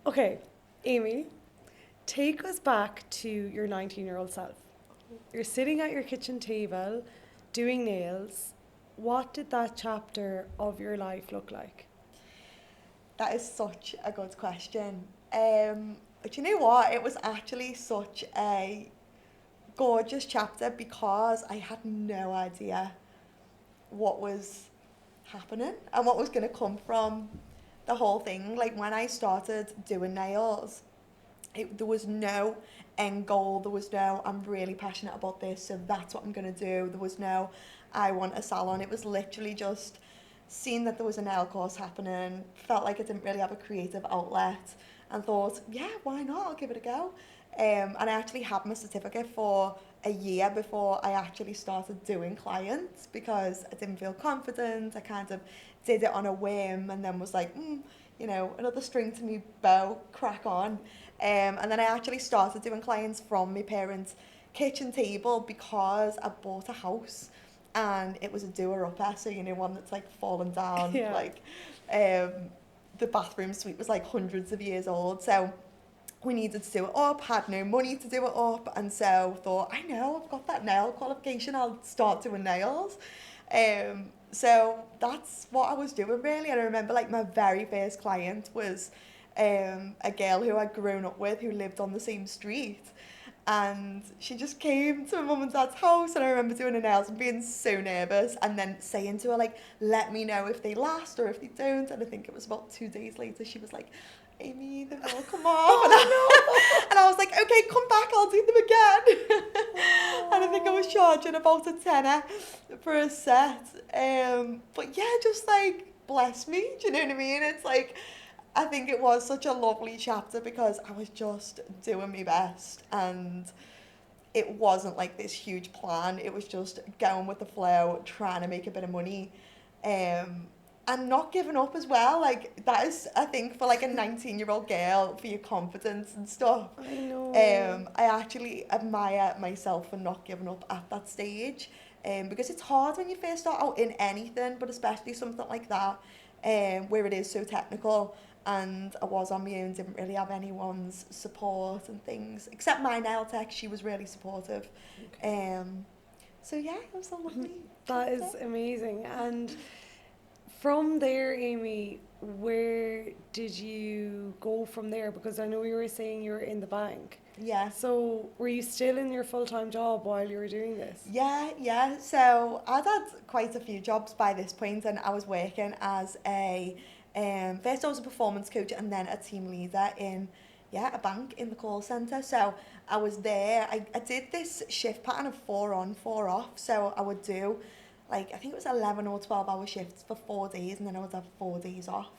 Okay, Amy, take us back to your 19-year-old self. You're sitting at your kitchen table doing nails. What did that chapter of your life look like? That is such a good question. But you know what? It was actually such a gorgeous chapter because I had no idea what was happening and what was going to come from the whole thing. Like when I started doing nails, there was no end goal. There was no, I'm really passionate about this, so that's what I'm going to do. There was no, I want a salon. It was literally just seeing that there was a nail course happening, felt like I didn't really have a creative outlet, and thought, yeah, why not? I'll give it a go. And I actually had my certificate for a year before I actually started doing clients because I didn't feel confident. I kind of did it on a whim and then was like, another string to me bow, crack on. And then I actually started doing clients from my parents' kitchen table because I bought a house and it was a doer-upper, so one that's like fallen down, Yeah. like um, the bathroom suite was like hundreds of years old, so we needed to do it up, had no money to do it up, and so thought, I know, I've got that nail qualification, I'll start doing nails. So that's what I was doing really, and I remember like my very first client was a girl who I'd grown up with who lived on the same street, and she just came to my mum and dad's house, and I remember doing her nails and being so nervous and then saying to her like, let me know if they last or if they don't, and I think it was about 2 days later she was like, Amy, they've all come off. Oh And I was like, okay, come back, I'll do them again. And I think I was no! charging about a tenner for a set. But yeah, just like, bless me, do you know what I mean? It's like, I think it was such a lovely chapter because I was just doing my best and it wasn't like this huge plan. It was just going with the flow, trying to make a bit of money. Um, and not giving up as well. Like that is, I think, for like a 19-year-old girl, for your confidence and stuff. I know. I actually admire myself for not giving up at that stage. Because it's hard when you first start out in anything, but especially something like that, where it is so technical. And I was on my own, didn't really have anyone's support and things, except my nail tech. She was really supportive. Okay. So yeah, it was a lovely That chapter. is amazing. And from there, Amy, where did you go from there? Because I know you were saying you were in the bank. Yeah. So were you still in your full-time job while you were doing this? Yeah. So I'd had quite a few jobs by this point, and I was working as first I was a performance coach and then a team leader in, a bank in the call centre. So I was there. I did this shift pattern of 4 on, 4 off. So I would do, like, I think it was 11 or 12-hour shifts for 4 days, and then I would have 4 days off.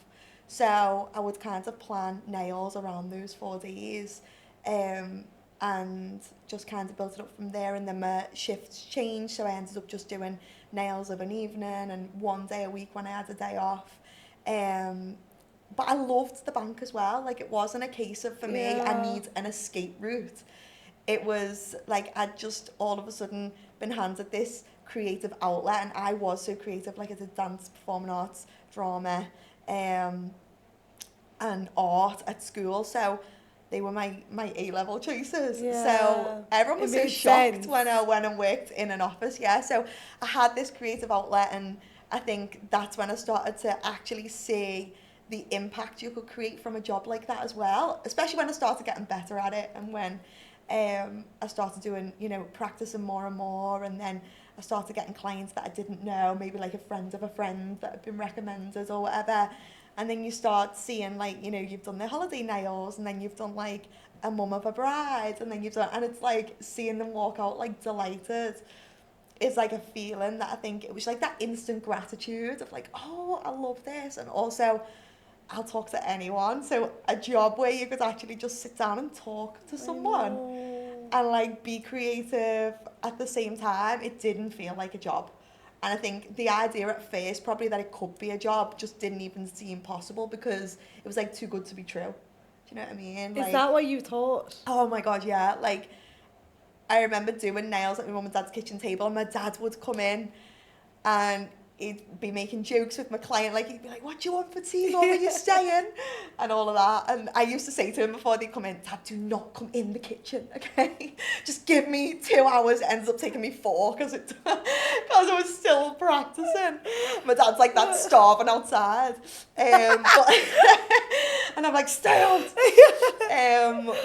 So I would kind of plan nails around those 4 days. Um, and just kind of built it up from there, and then my shifts changed, so I ended up just doing nails of an evening and one day a week when I had a day off. um but I loved the bank as well. Like it wasn't a case of, for me, I Yeah. need an escape route. It was like I'd just all of a sudden been handed this creative outlet, and I was so creative. Like I did dance, performing arts, drama, um and art at school. So they were my A-level choices. So Yeah. everyone It was so made shocked sense. when I went and worked in an office. Yeah. So I had this creative outlet, and I think that's when I started to actually see the impact you could create from a job like that as well. Especially when I started getting better at it, and when I started doing, practicing more and more, and then I started getting clients that I didn't know, maybe like a friend of a friend that had been recommended or whatever. And then you start seeing, like, you've done the holiday nails, and then you've done like a mum of a bride, and then you've done, and it's like seeing them walk out like delighted is like a feeling that I think it was like that instant gratitude of like, oh, I love this, and also I'll talk to anyone. So a job where you could actually just sit down and talk to I someone know. and like be creative at the same time, it didn't feel like a job. And I think the idea at first, probably, that it could be a job just didn't even seem possible because it was like too good to be true. Do you know what I mean? Is Like, that what you thought? oh my god, yeah. Like, I remember doing nails at my mum and dad's kitchen table, and my dad would come in, and he'd be making jokes with my client, like he'd be like, what do you want for tea, Mum? Are you staying? And all of that. And I used to say to him before they come in, Dad, do not come in the kitchen, okay? Just give me 2 hours. It ends up taking me 4 because I was still practicing. My dad's like, that's starving outside. But and I'm like, stay out.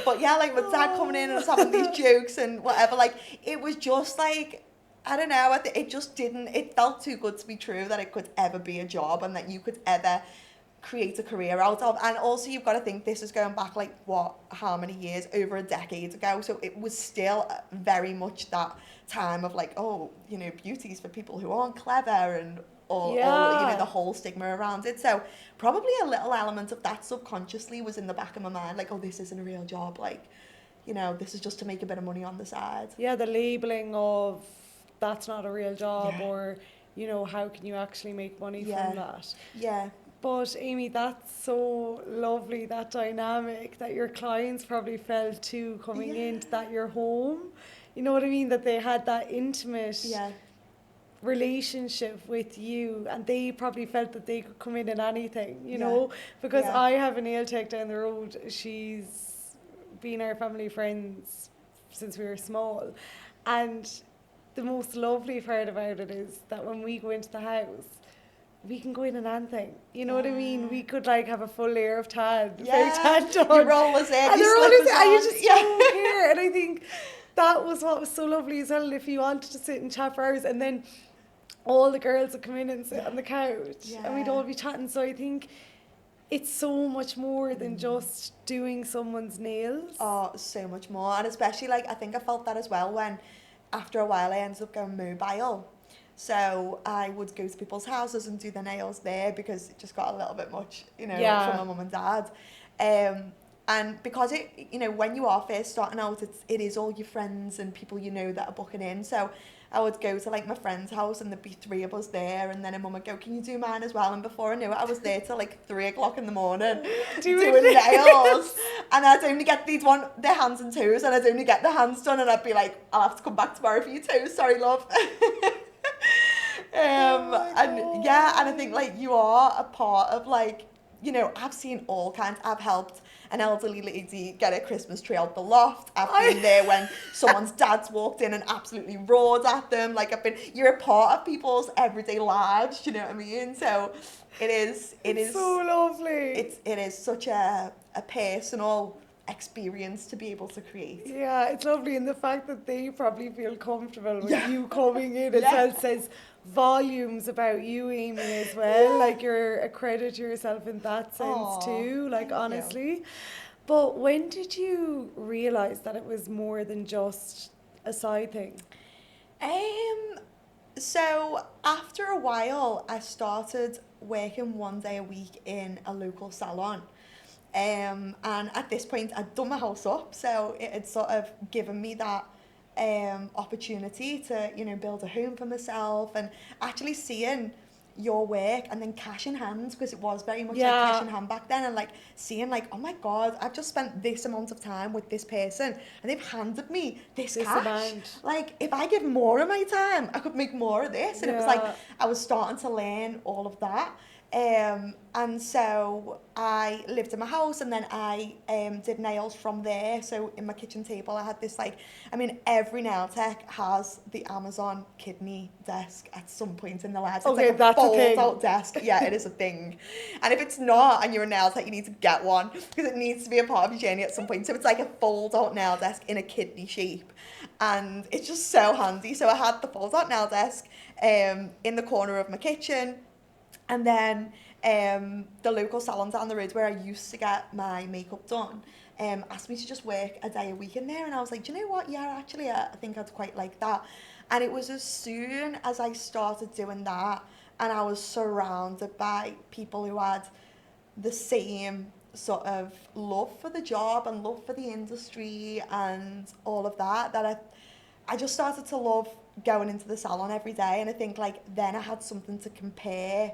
But yeah, like my dad coming in and us having these jokes and whatever, like it was just like, I don't know, it just didn't, it felt too good to be true that it could ever be a job and that you could ever create a career out of. And also you've got to think this is going back like how many years, over a decade ago, so it was still very much that time of like, oh, you know, beauty's for people who aren't clever and all you know, the whole stigma around it. So probably a little element of that subconsciously was in the back of my mind, like, oh, this isn't a real job, like, you know, this is just to make a bit of money on the side. Yeah, the labeling of that's not a real job, Yeah. or, you know, how can you actually make money Yeah. from that? Yeah. But Amy, that's so lovely, that dynamic that your clients probably felt too coming into that your home. You know what I mean? That they had that intimate relationship with you, and they probably felt that they could come in anything, you know? Because I have a nail tech down the road. She's been our family friends since we were small. And the most lovely part about it is that when we go into the house, we can go in and anything. You know what I mean? We could like have a full layer of tan, fake tan done. Your roll is in, and your roll is slippers and you on. just don't care. And I think that was what was so lovely as well. If you wanted to sit and chat for hours, and then all the girls would come in and sit on the couch, and we'd all be chatting. So I think it's so much more than just doing someone's nails. Oh, so much more. And especially like, I think I felt that as well when after a while I ended up going mobile. So I would go to people's houses and do their nails there because it just got a little bit much, you know, for my mum and dad. And because it, you know, when you are first starting out, it is all your friends and people you know that are booking in. So I would go to like my friend's house and there'd be 3 of us there, and then a mum would go, can you do mine as well? And before I knew it, I was there till like 3 o'clock in the morning doing nails. And I'd only get their hands and toes, and I'd only get the hands done, and I'd be like, I'll have to come back tomorrow for your toes, sorry love. And I think like you are a part of like, you know, I've seen all kinds. I've helped an elderly lady get a Christmas tree out the loft. I've been there when someone's dad's walked in and absolutely roared at them. Like you're a part of people's everyday lives, you know what I mean? So it is so lovely. It is such a personal experience to be able to create. Yeah, it's lovely, and the fact that they probably feel comfortable with you coming in as well says volumes about you, Amy, as well. Like you're a credit to yourself in that sense too, like honestly. But when did you realise that it was more than just a side thing? So after a while I started working 1 day a week in a local salon. And at this point I'd done my house up, so it had sort of given me that opportunity to, you know, build a home for myself, and actually seeing your work and then cash in hand, because it was very much like cash in hand back then, and like seeing like, oh my god, I've just spent this amount of time with this person and they've handed me this cash amount. Like if I give more of my time I could make more of this. And it was like I was starting to learn all of that. And so I lived in my house, and then I did nails from there. So in my kitchen table I had this, like, I mean, every nail tech has the Amazon kidney desk at some point in their lives. It's like a fold-out desk. Yeah, it is a thing. And if it's not, and you're a nail tech, you need to get one, because it needs to be a part of your journey at some point. So it's like a fold-out nail desk in a kidney shape, and it's just so handy. So I had the fold-out nail desk in the corner of my kitchen. And then the local salon down the road where I used to get my makeup done asked me to just work a day a week in there. And I was like, do you know what? Yeah, actually, I think I'd quite like that. And it was as soon as I started doing that, and I was surrounded by people who had the same sort of love for the job and love for the industry and all of that, that I just started to love going into the salon every day. And I think like then I had something to compare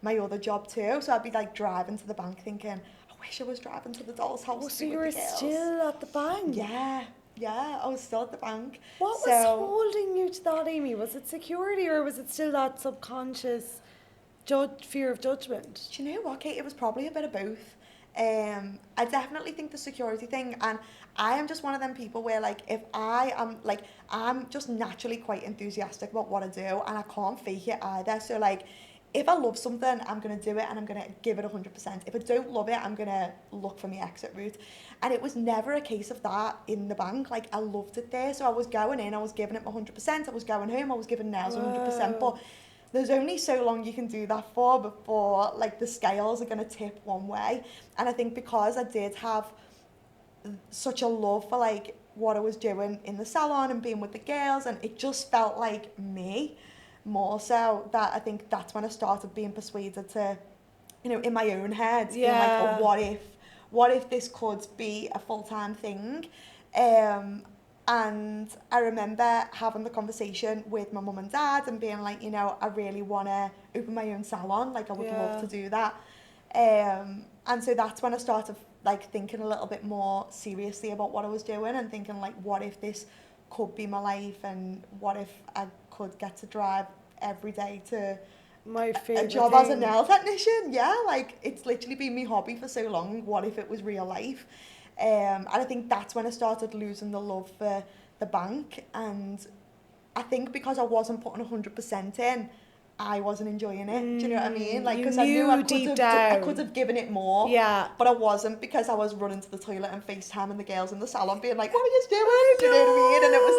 my other job too. So I'd be like driving to the bank thinking, I wish I was driving to the doll's house. Oh, so you were still at the bank? Yeah, I was still at the bank. What was holding you to that, Amy? Was it security, or was it still that subconscious fear of judgment? Do you know what, Kate? It was probably a bit of both. I definitely think the security thing, and I am just one of them people where, like, if I am, like, I'm just naturally quite enthusiastic about what I do, and I can't fake it either. So, like, if I love something, I'm going to do it and I'm going to give it 100%. If I don't love it, I'm going to look for my exit route. And it was never a case of that in the bank. Like, I loved it there. So I was going in, I was giving it my 100%. I was going home, I was giving nails 100%. Wow. But there's only so long you can do that for before, like, the scales are going to tip one way. And I think because I did have such a love for, like, what I was doing in the salon and being with the girls, and it just felt like me more so, that I think that's when I started being persuaded to, you know, in my own head, being like, oh, what if this could be a full-time thing? And I remember having the conversation with my mum and dad and being like, you know, I really want to open my own salon, like I would love to do that. And so that's when I started, like, thinking a little bit more seriously about what I was doing, and thinking, like, what if this could be my life, and what if I could get to drive every day to My favorite a job thing. as a nail technician. Yeah, like, it's literally been my hobby for so long. What if it was real life? And I think that's when I started losing the love for the bank, and I think because I wasn't putting 100% in, I wasn't enjoying it. Do you know what I mean? Like, You because I knew knew deep I down. could have given it more. Yeah. But I wasn't, because I was running to the toilet and FaceTiming the girls in the salon, being like, "What are you doing?" Do you know what I mean? And it was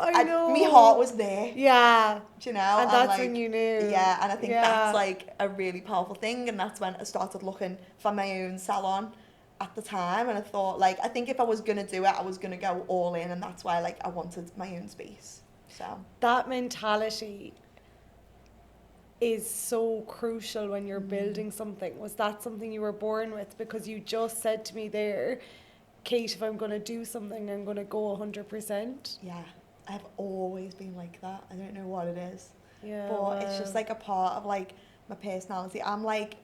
like, I know. my heart was there. Yeah. Do you know? And that's like, when you knew. Yeah, and I think Yeah. that's, like, a really powerful thing. And that's when I started looking for my own salon at the time. And I thought, like, I think if I was going to do it, I was going to go all in. And that's why, like, I wanted my own space. So That mentality is so crucial when you're building something. Was that something you were born with? Because you just said to me there, Kate, if I'm going to do something, I'm going to go 100%. yeah, I've always been like that. I don't know what it is. Yeah. But it's just, like, a part of, like, my personality. I'm like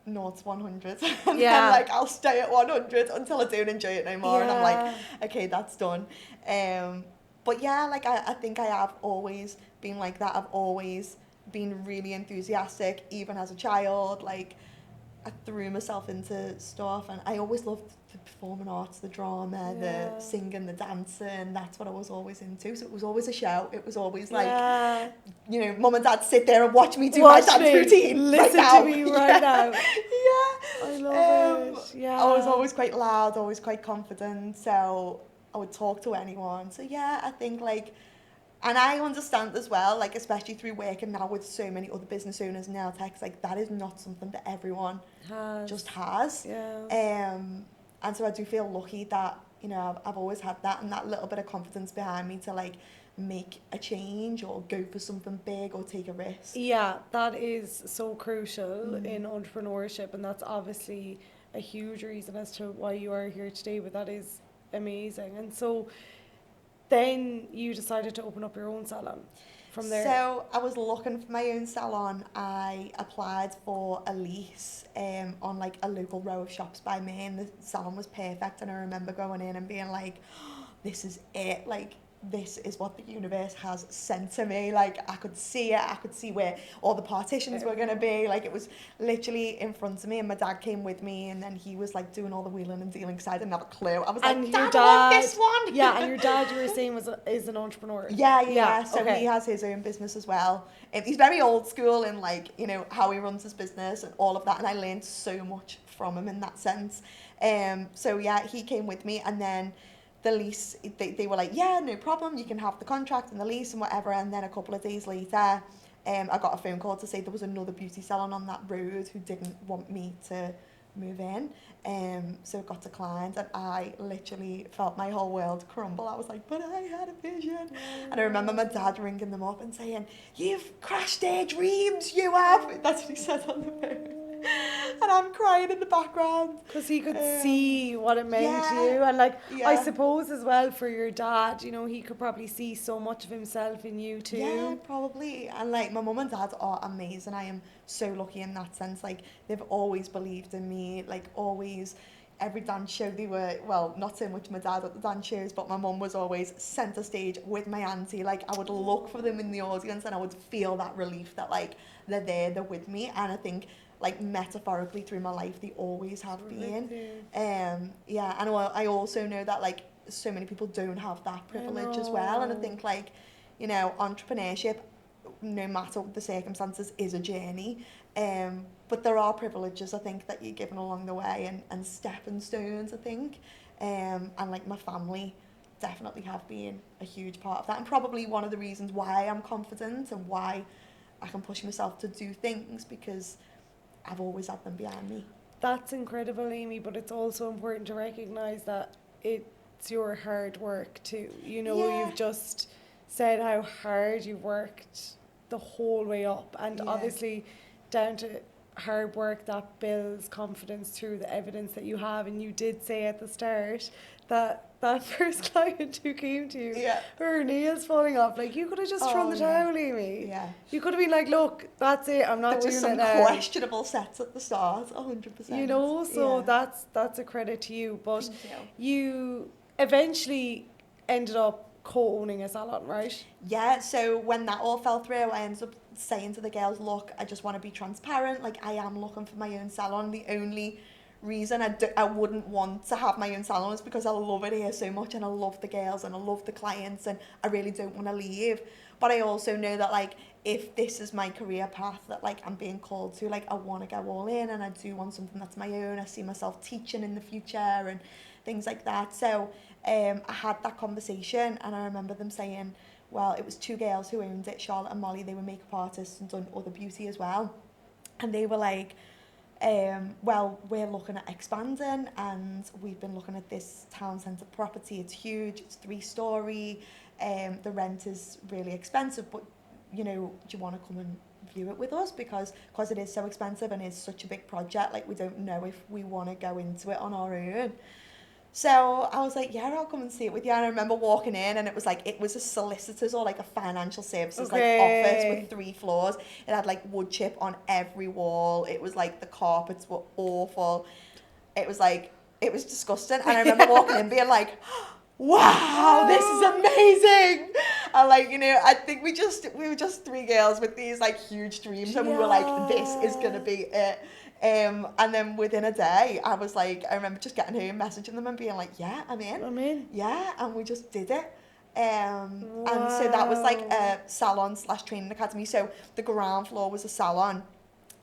0 to 100. And Yeah. then, like, I'll stay at 100 until I don't enjoy it no more. And I'm like, okay, that's done. But yeah, like, I think I have always been like that. I've always been really enthusiastic, even as a child. Like, I threw myself into stuff, and I always loved the performing arts, the drama, the singing, the dancing. That's what I was always into. So it was always a show. It was always like, you know, mum and dad sit there and watch me do my dance routine. Listen right now. to me right now. Yeah. I love it. Yeah. I was always quite loud, always quite confident. So I would talk to anyone. So yeah, I think, like, and I understand as well, like, especially through working now with so many other business owners and nail techs, like, that is not something that everyone just has. Yeah. And so I do feel lucky that, you know, I've always had that, and that little bit of confidence behind me to, like, make a change or go for something big or take a risk. Yeah, that is so crucial in entrepreneurship, and that's obviously a huge reason as to why you are here today, but that is amazing. And so then you decided to open up your own salon from there. So I was looking for my own salon. I applied for a lease on, like, a local row of shops by me, and the salon was perfect. And I remember going in and being like, oh, this is it. Like, this is what the universe has sent to me. Like, I could see it. I could see where all the partitions were going to be. Like, it was literally in front of me, and my dad came with me, and then he was, like, doing all the wheeling and dealing because I didn't have a clue. I was And like, your Dad, I want this one. Yeah, and your dad, you were saying, is an entrepreneur. Yeah. So okay. he has his own business as well. He's very old school in, like, you know, how he runs his business and all of that. And I learned so much from him in that sense. So yeah, he came with me, and then the lease, they were like, yeah, no problem, you can have the contract and the lease and whatever. And then a couple of days later, I got a phone call to say there was another beauty salon on that road who didn't want me to move in. So it got declined, and I literally felt my whole world crumble. I was like, but I had a vision. And I remember my dad ringing them up and saying, you've crashed their dreams, you have. That's what he said on the phone. And I'm crying in the background. Because he could see what it meant to you. And, like, I suppose as well for your dad, you know, he could probably see so much of himself in you too. Yeah, probably. And, like, my mum and dad are amazing. I am so lucky in that sense. Like, they've always believed in me, like, always every dance show they were, well, not so much my dad at the dance shows, but my mum was always centre stage with my auntie. Like, I would look for them in the audience and I would feel that relief that, like, they're there, they're with me. And I think, like, metaphorically through my life, they always have been. Yeah, and I also know that, like, so many people don't have that privilege as well. And I think, like, you know, entrepreneurship, no matter the circumstances, is a journey. But there are privileges, I think, that you're given along the way, and stepping stones, I think. And like, my family definitely have been a huge part of that, and probably one of the reasons why I'm confident and why I can push myself to do things, because I've always had them behind me. That's incredible, Amy, but it's also important to recognise that it's your hard work too. You know, Yeah. you've just said how hard you've worked the whole way up, and obviously down to hard work that builds confidence through the evidence that you have. And you did say at the start that first client who came to you, her nails falling off, like, you could have just thrown the towel, Amy. Yeah. You could have been like, look, that's it, I'm not doing it now. There was some questionable sets at the start, 100%. You know, so that's a credit to you. But you eventually ended up co-owning a salon, right? Yeah, so when that all fell through, I ended up saying to the girls, look, I just want to be transparent. Like, I am looking for my own salon. The only reason I wouldn't want to have my own salon is because I love it here so much, and I love the girls and I love the clients, and I really don't want to leave. But I also know that, like, if this is my career path that, like, I'm being called to, like, I want to go all in, and I do want something that's my own. I see myself teaching in the future and things like that. So I had that conversation, and I remember them saying, well, it was two girls who owned it, Charlotte and Molly. They were makeup artists and done other beauty as well. And they were like, well, we're looking at expanding, and we've been looking at this town centre property. It's huge, it's 3-storey, the rent is really expensive, but, you know, do you want to come and view it with us? Because it is so expensive and it's such a big project, like, we don't know if we want to go into it on our own. So I was like, yeah, I'll come and see it with you. And I remember walking in, and it was a solicitor's or like a financial services like office with 3 floors. It had like wood chip on every wall. It was like the carpets were awful. It was disgusting. And I remember walking in being like, wow, this is amazing. And like, you know, I think we were just 3 girls with these like huge dreams, and we were like, this is gonna be it. And then within a day, I was like, I remember just getting home, messaging them and being like, yeah, I'm in. Yeah, and we just did it. And so that was like a salon/training academy. So the ground floor was a salon,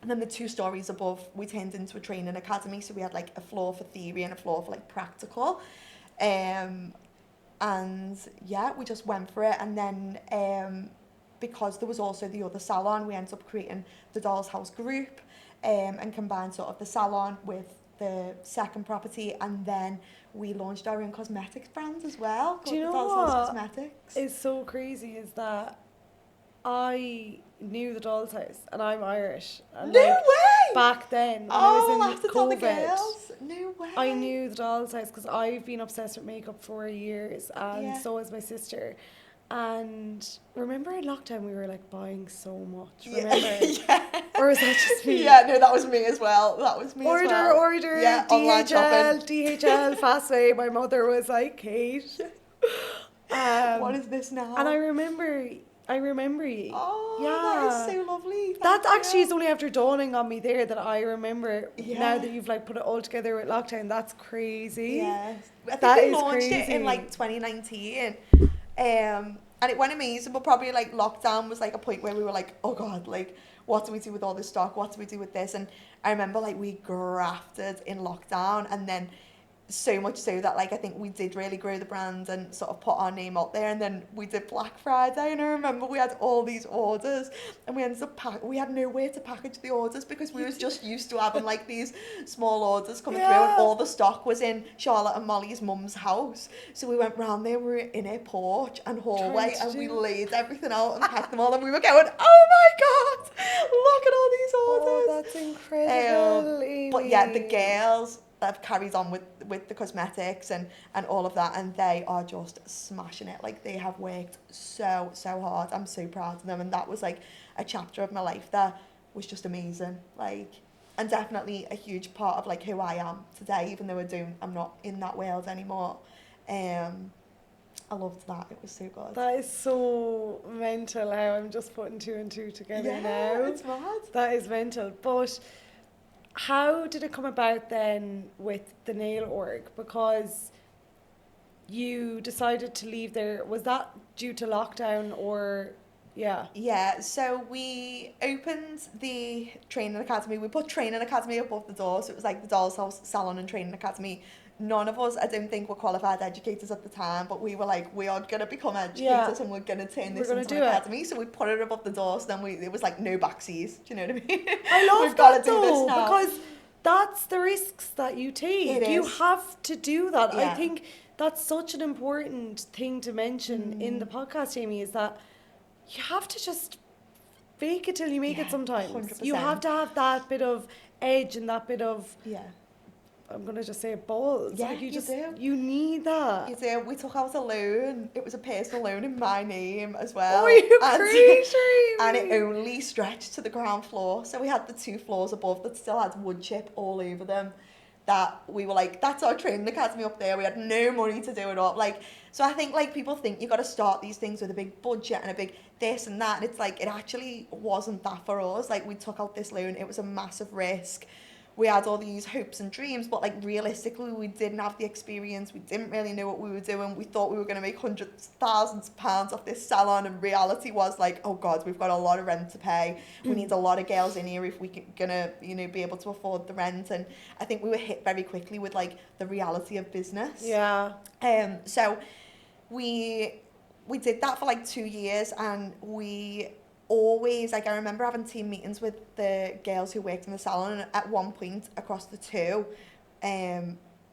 and then the 2 stories above we turned into a training academy. So we had like a floor for theory and a floor for like practical. And yeah, we just went for it. And then because there was also the other salon, we ended up creating the Doll's House group. And combined sort of the salon with the second property, and then we launched our own cosmetics brand as well. Do you know what Cosmetics. It's so crazy is that I knew the Doll's House, and I'm Irish. And no like, way! Back then, when I was in COVID, the girls. No way! I knew the Doll's House because I've been obsessed with makeup for years, and so is my sister. And remember in lockdown we were like buying so much, remember? Yeah. Or was that just me? Yeah, no, that was me as well. Order, yeah, DHL, Fastway. My mother was like, Kate. What is this now? And I remember you. Oh, yeah. that is so lovely. That actually is only after dawning on me there that I remember now that you've like put it all together with lockdown. That's crazy. Yes. I think we launched it in like 2019. And it went amazing, but probably like lockdown was like a point where we were like, oh God, like, what do we do with all this stock? What do we do with this? And I remember like we grafted in lockdown, and then so much so that like I think we did really grow the brand and sort of put our name out there. And then we did Black Friday, and I remember we had all these orders, and we ended up we had nowhere to package the orders because we was just used to having like these small orders coming through, and all the stock was in Charlotte and Molly's mum's house. So we went round there, we were in her porch and hallway, and we laid everything out and packed them all, and we were going, oh my God, look at all these orders. Oh, that's incredible. But yeah, the girls have carried on with the cosmetics and all of that, and they are just smashing it. Like, they have worked so hard. I'm so proud of them, and that was like a chapter of my life that was just amazing. Like, and definitely a huge part of like who I am today, even though I'm not in that world anymore. I loved that. It was so good. That is so mental how I'm just putting two and two together now. It's mad. That is mental. But how did it come about then with the nail org? Because you decided to leave there. Was that due to lockdown or yeah? Yeah, so we opened the training academy. We put training academy above the door, so it was like the Doll's House Salon and Training Academy. None of us, I don't think, were qualified educators at the time, but we were like, we are gonna become educators and we're gonna turn this into an academy. So we put it above the door. So then it was like no backseas. Do you know what I mean? I love We've that got to do this though, now. because that's the risks that you take. It You is. have to do that. Yeah. I think that's such an important thing to mention in the podcast, Amy, is that you have to just fake it till you make it sometimes. 100%. You have to have that bit of edge and that bit of, Yeah. I'm going to just say balls. Yeah, like you do. You need that. You do. We took out a loan. It was a personal loan in my name as well. Oh, you crazy. And it only stretched to the ground floor. So we had the 2 floors above that still had wood chip all over them. That we were like, that's our training academy up there. We had no money to do it up. Like, so I think like people think you got to start these things with a big budget and a big this and that. And it's like, it actually wasn't that for us. Like we took out this loan. It was a massive risk. We had all these hopes and dreams, but like realistically, we didn't have the experience. We didn't really know what we were doing. We thought we were going to make hundreds, thousands of pounds off this salon, and reality was like, oh God, we've got a lot of rent to pay. We need a lot of girls in here if we're gonna, be able to afford the rent. And I think we were hit very quickly with like the reality of business. Yeah. So we did that for like 2 years, and we always, like, I remember having team meetings with the girls who worked in the salon, and at one point across the 2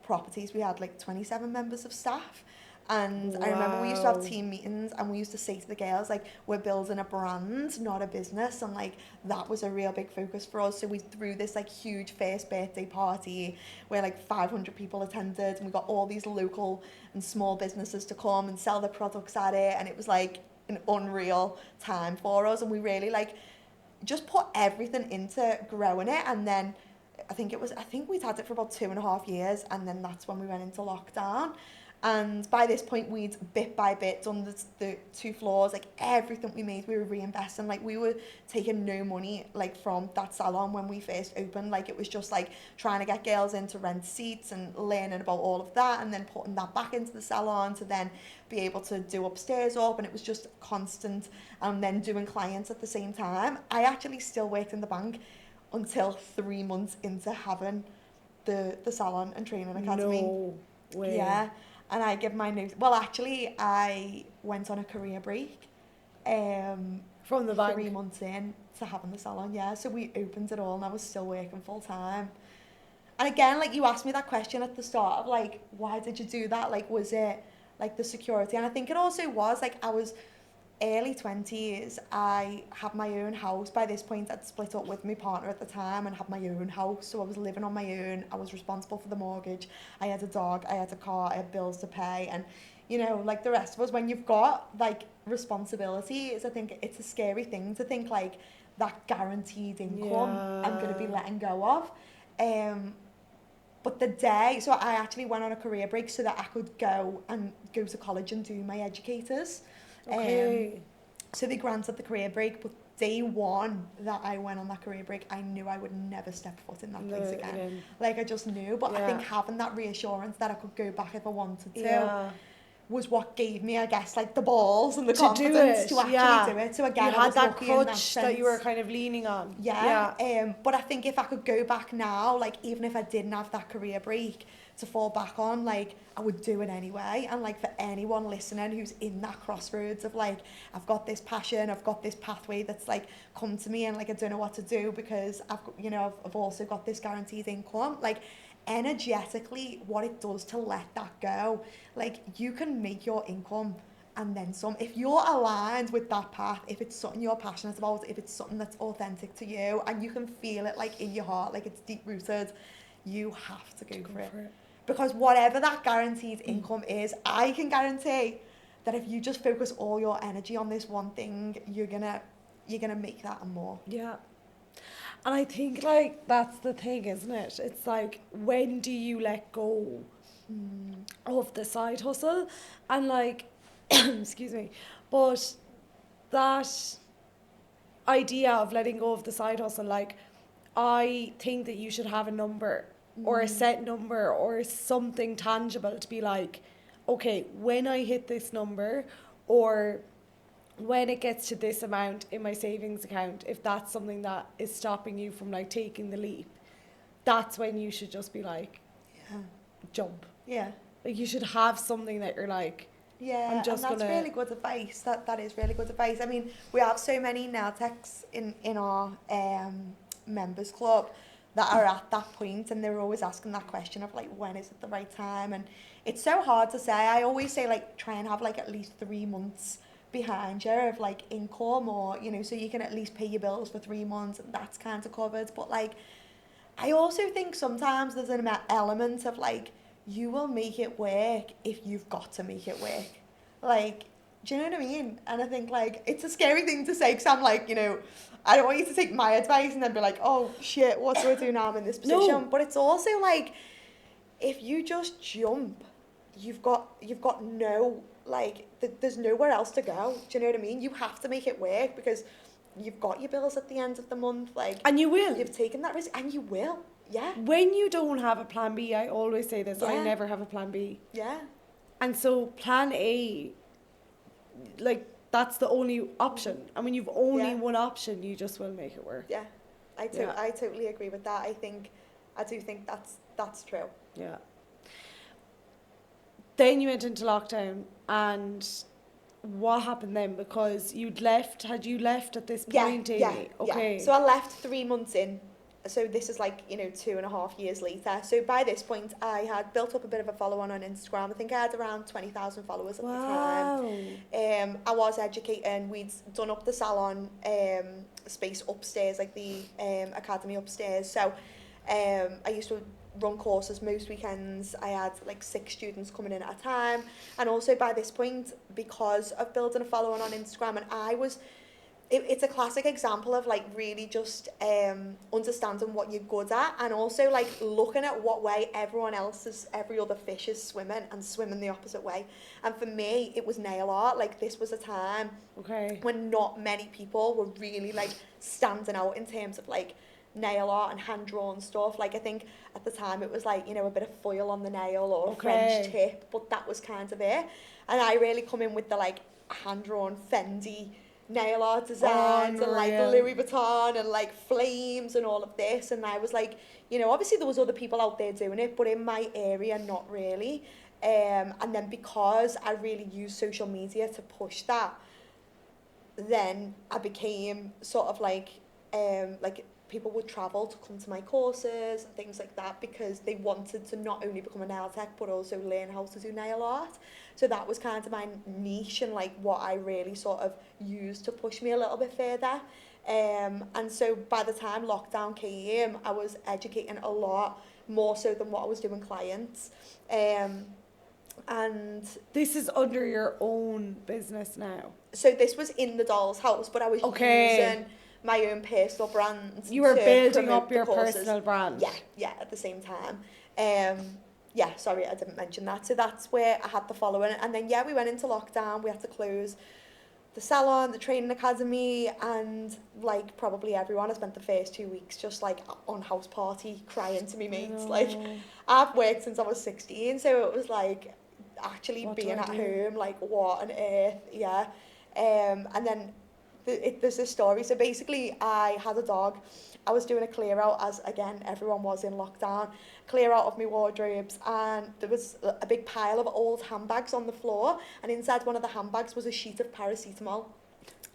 properties we had like 27 members of staff. And I remember we used to have team meetings, and we used to say to the girls, like, we're building a brand, not a business. And like that was a real big focus for us. So we threw this like huge first birthday party where like 500 people attended, and we got all these local and small businesses to come and sell their products at it. And it was like an unreal time for us, and we really like just put everything into growing it. And then I think we'd had it for about 2.5 years, and then that's when we went into lockdown. And by this point, we'd bit by bit done the 2 floors, like everything we made, we were reinvesting. Like we were taking no money like from that salon when we first opened. Like it was just like trying to get girls in to rent seats and learning about all of that, and then putting that back into the salon to then be able to do upstairs up. And it was just constant, and then doing clients at the same time. I actually still worked in the bank until 3 months into having the salon and training academy. No way. Yeah. And I give my notes. Well, actually, I went on a career break from the bank 3 months in to having the salon. Yeah, so we opened it all, and I was still working full time. And again, like you asked me that question at the start of like, why did you do that? Like, was it like the security? And I think it also was like I was early 20s. I had my own house. By this point, I'd split up with my partner at the time and had my own house. So I was living on my own. I was responsible for the mortgage. I had a dog. I had a car. I had bills to pay. And, like the rest of us, when you've got like responsibilities, I think it's a scary thing to think like that guaranteed income I'm going to be letting go of. But the day, so I actually went on a career break so that I could go to college and do my educators. Okay. So they granted the career break, but day one that I went on that career break, I knew I would never step foot in that place again. Like I just knew, but I think having that reassurance that I could go back if I wanted to was what gave me, I guess, like the balls and the confidence to actually do it. So again, you had that crutch that you were kind of leaning on. But I think if I could go back now, like even if I didn't have that career break to fall back on, like I would do it anyway. And like for anyone listening who's in that crossroads of like, I've got this passion, I've got this pathway that's like come to me, and like I don't know what to do because I've also got this guaranteed income, like energetically what it does to let that go, like you can make your income and then some if you're aligned with that path, if it's something you're passionate about, if it's something that's authentic to you and you can feel it like in your heart, like it's deep rooted, you have to go for it. Because whatever that guaranteed income is, I can guarantee that if you just focus all your energy on this one thing, you're gonna make that and more. Yeah. And I think, like, that's the thing, isn't it? It's like, when do you let go of the side hustle? And, like, excuse me, but that idea of letting go of the side hustle, like, I think that you should have a number or a set number or something tangible to be like, okay, when I hit this number, or when it gets to this amount in my savings account, if that's something that is stopping you from, like, taking the leap, that's when you should just be like, Yeah. jump. Yeah. Like, you should have something that you're like, Yeah, I'm just and that's gonna. really good advice. That is really good advice. I mean, we have so many nail techs in our members club that are at that point, and they're always asking that question of, like, when is it the right time? And it's so hard to say. I always say, like, try and have, like, at least 3 months behind you of, like, income, or, you know, so you can at least pay your bills for 3 months, and that's kind of covered. But, like, I also think sometimes there's an element of, like, you will make it work if you've got to make it work. Like, do you know what I mean? And I think, like, it's a scary thing to say, because I'm like, you know, I don't want you to take my advice and then be like, oh shit, what do I do now I'm in this position? No. But it's also like, if you just jump, you've got no, like, there's nowhere else to go. Do you know what I mean? You have to make it work, because you've got your bills at the end of the month, like, And you will. you've taken that risk, and you will. Yeah. When you don't have a plan B, I always say this, I Yeah. never have a plan B. Yeah. And so plan A, like, that's the only option. And when you've only Yeah. one option, you just will make it work. Yeah. Yeah. I totally agree with that. I do think that's true. Yeah. Then you went into lockdown, and what happened then? Because had you left at this point, Amy? Okay. Yeah. So I left 3 months in. So this is, like, you know, 2.5 years later. So by this point, I had built up a bit of a following on Instagram. I think I had around 20,000 followers at the time. I was educating. We'd done up the salon space upstairs, like the academy upstairs. So I used to run courses most weekends. I had, like, 6 students coming in at a time. And also by this point, because of building a following on Instagram, and it's a classic example of, like, really just understanding what you're good at, and also, like, looking at what way every other fish is swimming, and swimming the opposite way. And for me, it was nail art. Like, this was a time when not many people were really, like, standing out in terms of, like, nail art and hand drawn stuff. Like, I think at the time it was, like, you know, a bit of foil on the nail or a French tip, but that was kind of it. And I really come in with the, like, hand drawn Fendi nail art designs, and, like, Louis Vuitton, and, like, flames and all of this. And I was like, you know, obviously there was other people out there doing it, but in my area, not really. And then because I really used social media to push that, then I became sort of like people would travel to come to my courses and things like that, because they wanted to not only become a nail tech but also learn how to do nail art. So that was kind of my niche, and, like, what I really sort of used to push me a little bit further. And so by the time lockdown came, I was educating a lot more so than what I was doing clients. And this is under your own business now. So this was in the doll's house, but I was using my own personal brand. You were building up your personal brand. Yeah, at the same time. Yeah, sorry, I didn't mention that. So that's where I had the following. And then, yeah, we went into lockdown. We had to close the salon, the training academy, and, like, probably everyone. I spent the first 2 weeks just, like, on house party, crying to me mates. Like, I've worked since I was 16, so it was, like, actually being at home, like, what on earth, yeah. And then there's this story. So basically, I had a dog. I was doing a clear out, as, again, everyone was in lockdown, clear out of my wardrobes, and there was a big pile of old handbags on the floor, and inside one of the handbags was a sheet of paracetamol,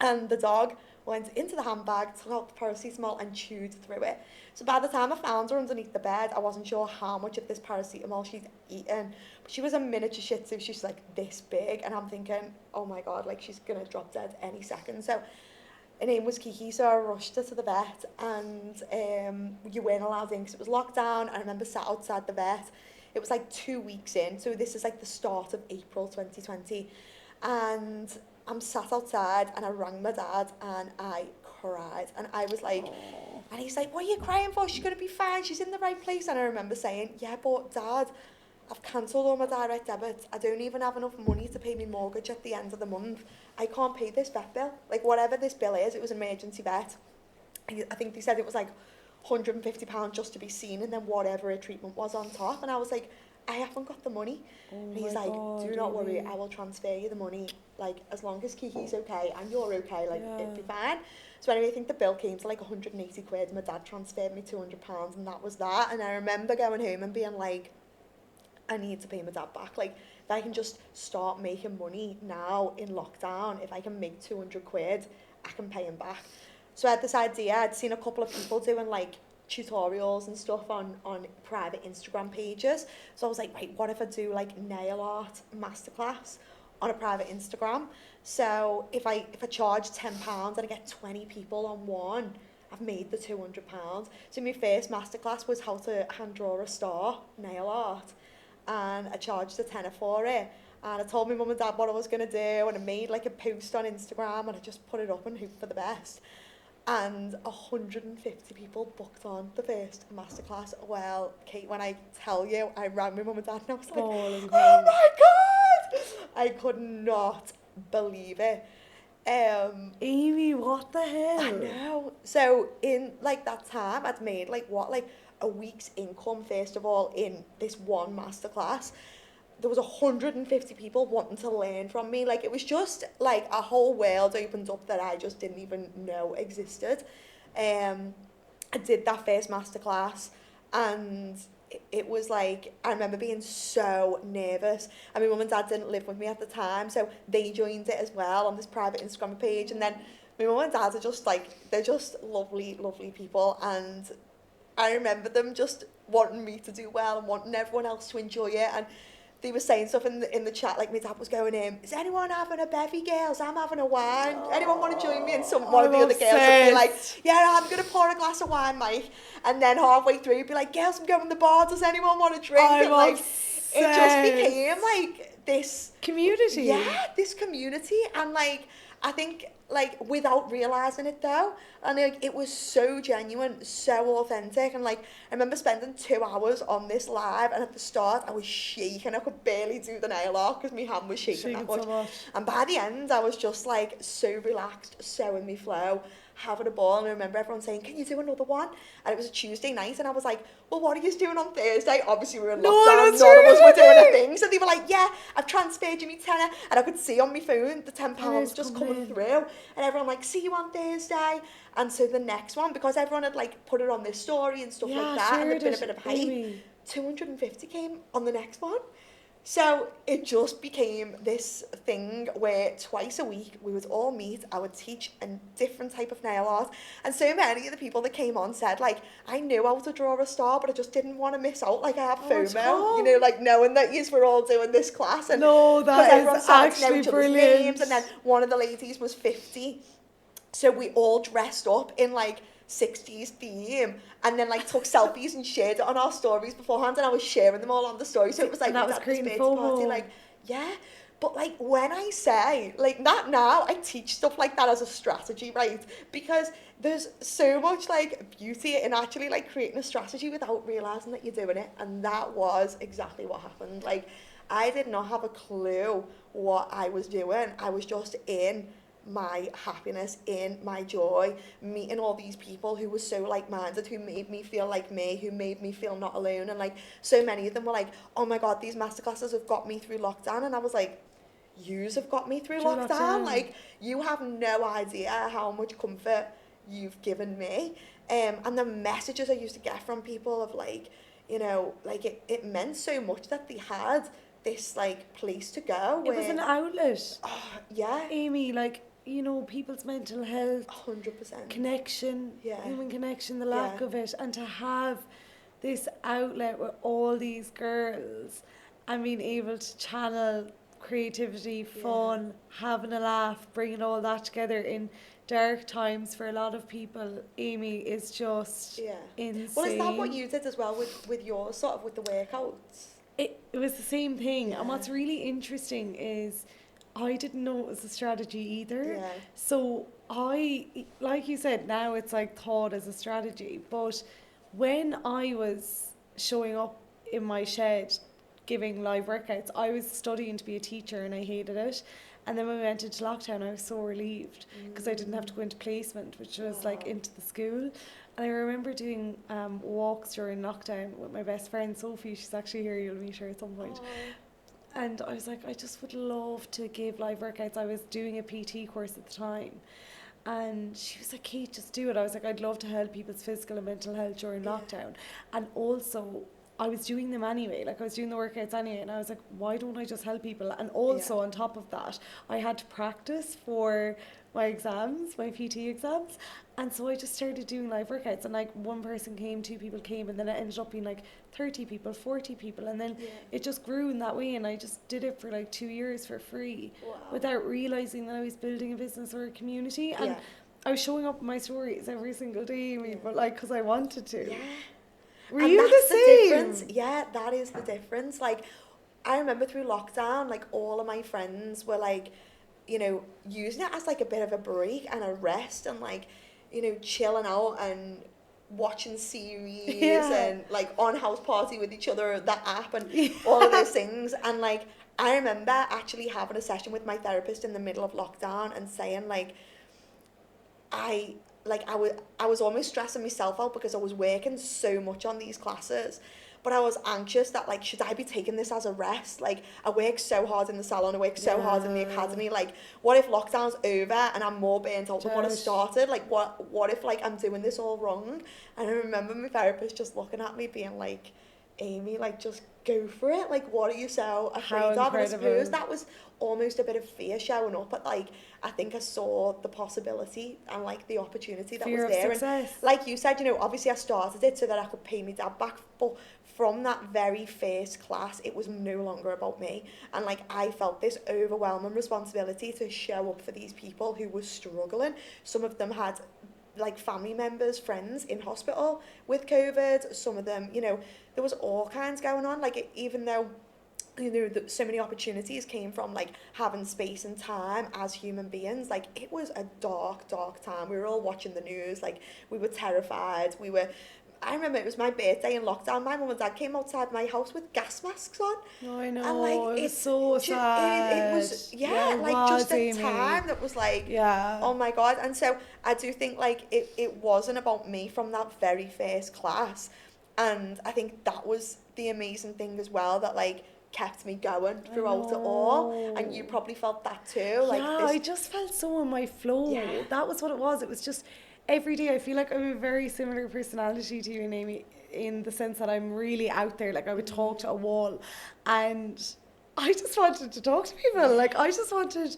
and the dog went into the handbag, took out the paracetamol and chewed through it. So by the time I found her underneath the bed, I wasn't sure how much of this paracetamol she'd eaten, but she was a miniature Shih Tzu. She's, like, this big, and I'm thinking, oh my God, like, she's gonna drop dead any second. So her name was Kiki, so I rushed her to the vet, and you weren't allowed in because it was lockdown. I remember sat outside the vet. It was, like, 2 weeks in, so this is, like, the start of April 2020, and I'm sat outside, and I rang my dad, and I cried, and I was like, And he's like, what are you crying for? She's going to be fine. She's in the right place. And I remember saying, yeah, but Dad, I've cancelled all my direct debits. I don't even have enough money to pay my mortgage at the end of the month. I can't pay this vet bill. Like, whatever this bill is, it was emergency vet. I think they said it was like £150 just to be seen, and then whatever a treatment was on top. And I was like, I haven't got the money. And he's like, do not worry, I will transfer you the money. Like, as long as Kiki's okay and you're okay, like, it'd be fine. So anyway, I think the bill came to like 180 quid. My dad transferred me £200, and that was that. And I remember going home and being like, I need to pay my dad back. Like, if I can just start making money now in lockdown, if I can make 200 quid, I can pay him back. So I had this idea. I'd seen a couple of people doing like tutorials and stuff on private Instagram pages. So I was like, right, what if I do like nail art masterclass on a private Instagram? So if I charge £10 and I get 20 people on one, I've made the £200. So my first masterclass was how to hand draw a star, nail art. And I charged a tenner for it. And I told my mum and dad what I was going to do, and I made like a post on Instagram, and I just put it up and hoped for the best. And 150 people booked on the first masterclass. Well, Kate, when I tell you, I rang my mum and dad and I was like, oh my God! I could not believe it. Amy, what the hell? I know. So in like that time, I'd made like a week's income, first of all, in this one masterclass. There was 150 people wanting to learn from me. Like, it was just like a whole world opened up that I just didn't even know existed. I did that first masterclass, and it was like, I remember being so nervous. And my mum and dad didn't live with me at the time, so they joined it as well on this private Instagram page. And then my mum and dad are just like, they're just lovely, lovely people. And I remember them just wanting me to do well and wanting everyone else to enjoy it. And they were saying stuff in the chat, like my dad was going in, is anyone having a bevy, girls? I'm having a wine. Anyone want to join me? And one of the other girls would be like, yeah, I'm going to pour a glass of wine, Mike. And then halfway through, he'd be like, girls, I'm going to the bar. Does anyone want to drink? And like, it just became like this community. Yeah, this community. And like, I think, like, without realising it though, and like, it was so genuine, so authentic. And like, I remember spending 2 hours on this live, and at the start I was shaking. I could barely do the nail art because my hand was shaking that much. So much. And by the end I was just like so relaxed, so in my flow, having a ball. And I remember everyone saying, can you do another one? And it was a Tuesday night, and I was like, well, what are you doing on Thursday? Obviously we were in lockdown, none of us were doing a thing. So they were like, yeah, I've transferred you me tenner. And I could see on my phone the £10 just coming through. And everyone like, see you on Thursday. And so the next one, because everyone had like put it on their story and stuff like that, and there'd been a bit of hype, 250 came on the next one. So it just became this thing where twice a week we would all meet. I would teach a different type of nail art. And so many of the people that came on said, like, I knew how to draw a star, but I just didn't want to miss out. Like, I have FOMO, you know, like knowing that yous were all doing this class. And that is actually brilliant. Names, and then one of the ladies was 50. So we all dressed up in like 60s theme, and then like took selfies and shared it on our stories beforehand, and I was sharing them all on the story. So it was like, that was creating FOMO. Like, yeah. But like, when I say like that now, I teach stuff like that as a strategy, right? Because there's so much like beauty in actually like creating a strategy without realizing that you're doing it. And that was exactly what happened. Like, I did not have a clue what I was doing. I was just in my happiness, in my joy, meeting all these people who were so like-minded, who made me feel like me, who made me feel not alone. And like, so many of them were like, oh my God, these masterclasses have got me through lockdown. And I was like, yous have got me through lockdown. Like, you have no idea how much comfort you've given me. And the messages I used to get from people of like, you know, like it meant so much that they had this like place to go. It was an outlet. Oh, yeah. Amy, like, you know, people's mental health, 100%, connection, human connection, the lack of it, and to have this outlet with all these girls and being able to channel creativity, fun, having a laugh, bringing all that together in dark times for a lot of people, Amy, is just insane. Well, is that what you did as well with yours, sort of with the workouts? It was the same thing, and what's really interesting is I didn't know it was a strategy either. So like you said, now it's like thought as a strategy. But when I was showing up in my shed giving live workouts, I was studying to be a teacher and I hated it. And then when we went into lockdown, I was so relieved because I didn't have to go into placement, which was like into the school. And I remember doing walks during lockdown with my best friend Sophie. She's actually here, you'll meet her at some point. And I was like, I just would love to give live workouts. I was doing a PT course at the time. And she was like, Kate, just do it. I was like, I'd love to help people's physical and mental health during lockdown. And also, I was doing them anyway. Like, I was doing the workouts anyway. And I was like, why don't I just help people? And also, on top of that, I had to practice for my exams, my PT exams. And so I just started doing live workouts. And, like, one person came, two people came. And then it ended up being, like, 30 people, 40 people. And then it just grew in that way. And I just did it for, like, 2 years for free without realising that I was building a business or a community. And I was showing up in my stories every single day, but, like, because I wanted to. Yeah. Were and you that's the same? difference. Yeah, that is the difference. Like, I remember through lockdown, like, all of my friends were, like, you know, using it as, like, a bit of a break and a rest and, like, you know, chilling out and watching series and, like, on house party with each other, that app and all of those things. And, like, I remember actually having a session with my therapist in the middle of lockdown and saying, like, I was almost stressing myself out because I was working so much on these classes, but I was anxious that, like, should I be taking this as a rest? Like, I work so hard in the salon, I work so hard in the academy, like, what if lockdown's over and I'm more burnt out than what I started? Like, what if, like, I'm doing this all wrong? And I remember my therapist just looking at me being like, Amy, like, just go for it. Like, what are you so afraid of? And I suppose that was almost a bit of fear showing up, but, like, I think I saw the possibility and, like, the opportunity that Fear was there. Of success. And like you said, you know, obviously I started it so that I could pay my dad back, but from that very first class, it was no longer about me. And, like, I felt this overwhelming responsibility to show up for these people who were struggling. Some of them had, like, family members, friends in hospital with COVID. Some of them, you know, there was all kinds going on. Like, even though, you know, so many opportunities came from, like, having space and time as human beings, like, it was a dark time. We were all watching the news, like, we were terrified. I remember it was my birthday in lockdown. My mum and dad came outside my house with gas masks on. Oh, I know. And, like, it was so sad. It was, like, just a Amy. time that was like, oh my God. And so I do think, like, it wasn't about me from that very first class. And I think that was the amazing thing as well, that, like, kept me going throughout it all. And you probably felt that too. Like, I just felt so in my flow. Yeah. That was what it was. It was just every day. I feel like I have a very similar personality to you and Amy, in the sense that I'm really out there. Like, I would talk to a wall, and I just wanted to talk to people. Like, I just wanted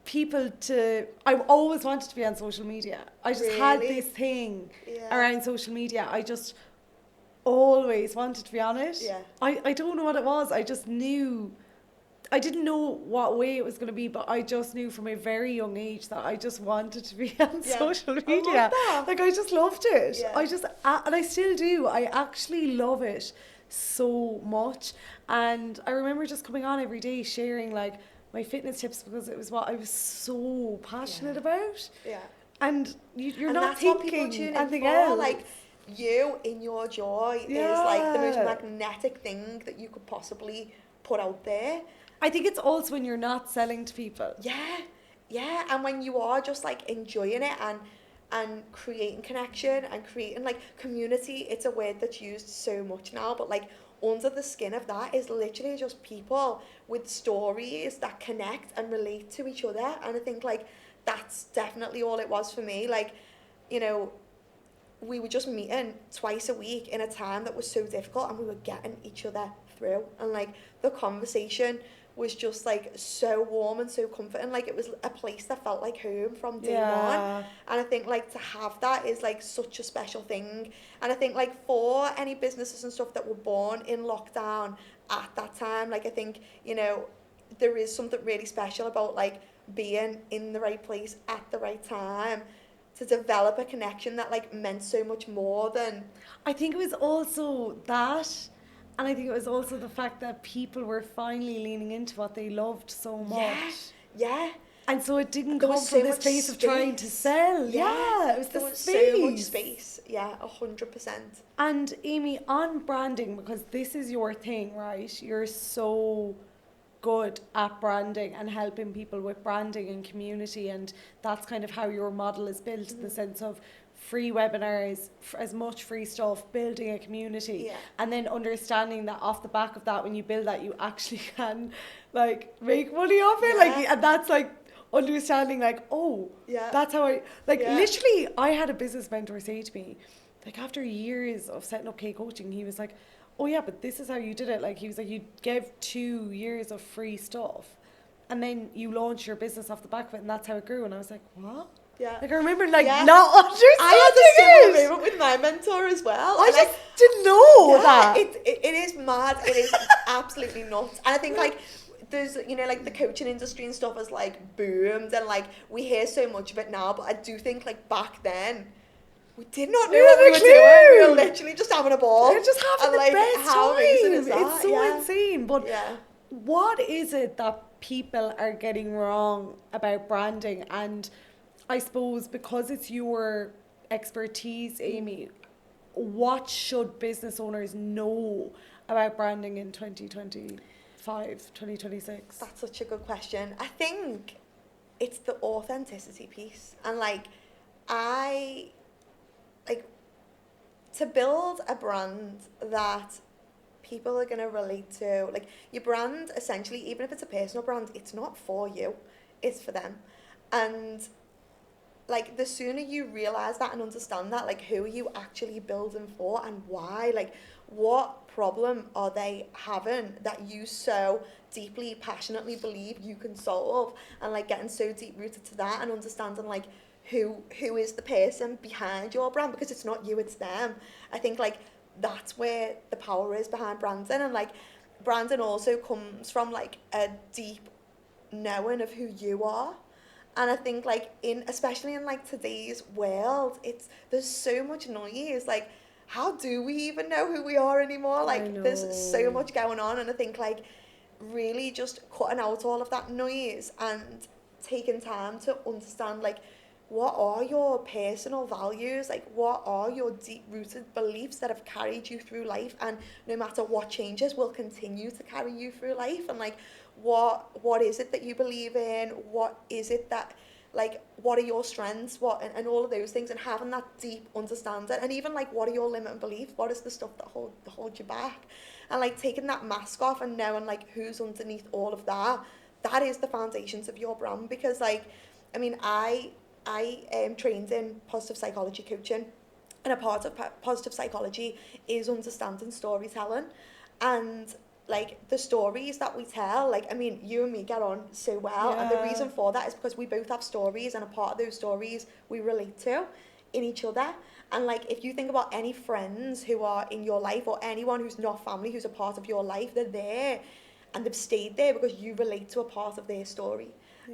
people to, I always wanted to be on social media. I just had this thing around social media. I just always wanted to be on it. I don't know what it was. I just knew, I didn't know what way it was going to be, but I just knew from a very young age that I just wanted to be on social media. Like, I just loved it. And I still do. I actually love it so much. And I remember just coming on every day sharing, like, my fitness tips, because it was what I was so passionate about. And you're not thinking anything else. Like, you in your joy is, like, the most magnetic thing that you could possibly put out there. I think it's also when you're not selling to people. And when you are just, like, enjoying it and creating connection and creating, like, community. It's a word that's used so much now, but, like, under the skin of that is literally just people with stories that connect and relate to each other. And I think, like, that's definitely all it was for me. Like, you know, we were just meeting twice a week in a time that was so difficult, and we were getting each other through. And, like, the conversation was just, like, so warm and so comforting. Like, it was a place that felt like home from day one. And I think, like, to have that is, like, such a special thing. And I think, like, for any businesses and stuff that were born in lockdown at that time, like, I think, you know, there is something really special about, like, being in the right place at the right time to develop a connection that, like, meant so much more than... I think it was also that, and I think it was also the fact that people were finally leaning into what they loved so much. Yeah. And so it didn't There come was from so this much place of trying to space. sell. Yeah, Yeah, it was there the was space. so much space. Yeah, 100%. And Amy, on branding, because this is your thing, right? You're so good at branding and helping people with branding and community, and that's kind of how your model is built, in the sense of free webinars, as much free stuff, building a community, Yeah. and then understanding that off the back of that, when you build that, you actually can like make money off it. Yeah. Like, and that's like understanding, like, oh, Yeah. that's how I, like, Yeah. literally, I had a business mentor say to me, like, after years of setting up K coaching, he was like, oh yeah, but this is how you did it. Like, he was like, you gave 2 years of free stuff and then you launched your business off the back of it, and that's how it grew. And I was like, what? Yeah. Like, I remember like Yeah. not understanding I had a it. similar moment with my mentor as well. I And, just didn't know that. It is mad. It is absolutely nuts. And I think like there's, you know, like the coaching industry and stuff has like boomed, and like we hear so much of it now, but I do think like back then we did not know We what we had were a doing. We clue. were literally just having a ball. They're just having And, the like, best how time. amazing is that? It's so Yeah. insane. But Yeah. what is it that people are getting wrong about branding? And I suppose because it's your expertise, Amy, what should business owners know about branding in 2025, 2026? That's such a good question. I think it's the authenticity piece. And like I like to build a brand that people are going to relate to. Like your brand, essentially, even if it's a personal brand, it's not for you, it's for them. And like the sooner you realize that and understand that, like who are you actually building for and why, like what problem are they having that you so deeply passionately believe you can solve, and like getting so deep rooted to that and understanding like who is the person behind your brand, because it's not you, it's them. I think like that's where the power is behind branding. And like branding also comes from like a deep knowing of who you are. And I think like especially in like today's world, there's so much noise. Like how do we even know who we are anymore? Like there's so much going on. And I think like really just cutting out all of that noise and taking time to understand like what are your personal values, like what are your deep rooted beliefs that have carried you through life, and no matter what changes will continue to carry you through life. And like what is it that you believe in, what is it that like what are your strengths, and all of those things, and having that deep understanding. And even like what are your limiting beliefs, what is the stuff that hold you back, and like taking that mask off and knowing like who's underneath all of that. That is the foundations of your brand. Because like I mean I trained in positive psychology coaching, and a part of positive psychology is understanding storytelling. And like the stories that we tell, like I mean you and me get on so well, and the reason for that is because we both have stories, and a part of those stories we relate to in each other. And like if you think about any friends who are in your life, or anyone who's not family who's a part of your life, they're there and they've stayed there because you relate to a part of their story.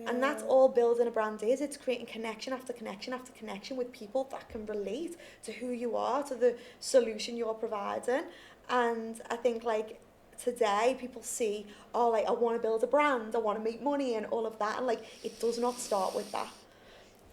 And that's all building a brand is. It's creating connection after connection after connection with people that can relate to who you are, to the solution you're providing. And I think like today people see, oh, like I want to build a brand, I want to make money and all of that. And like it does not start with that.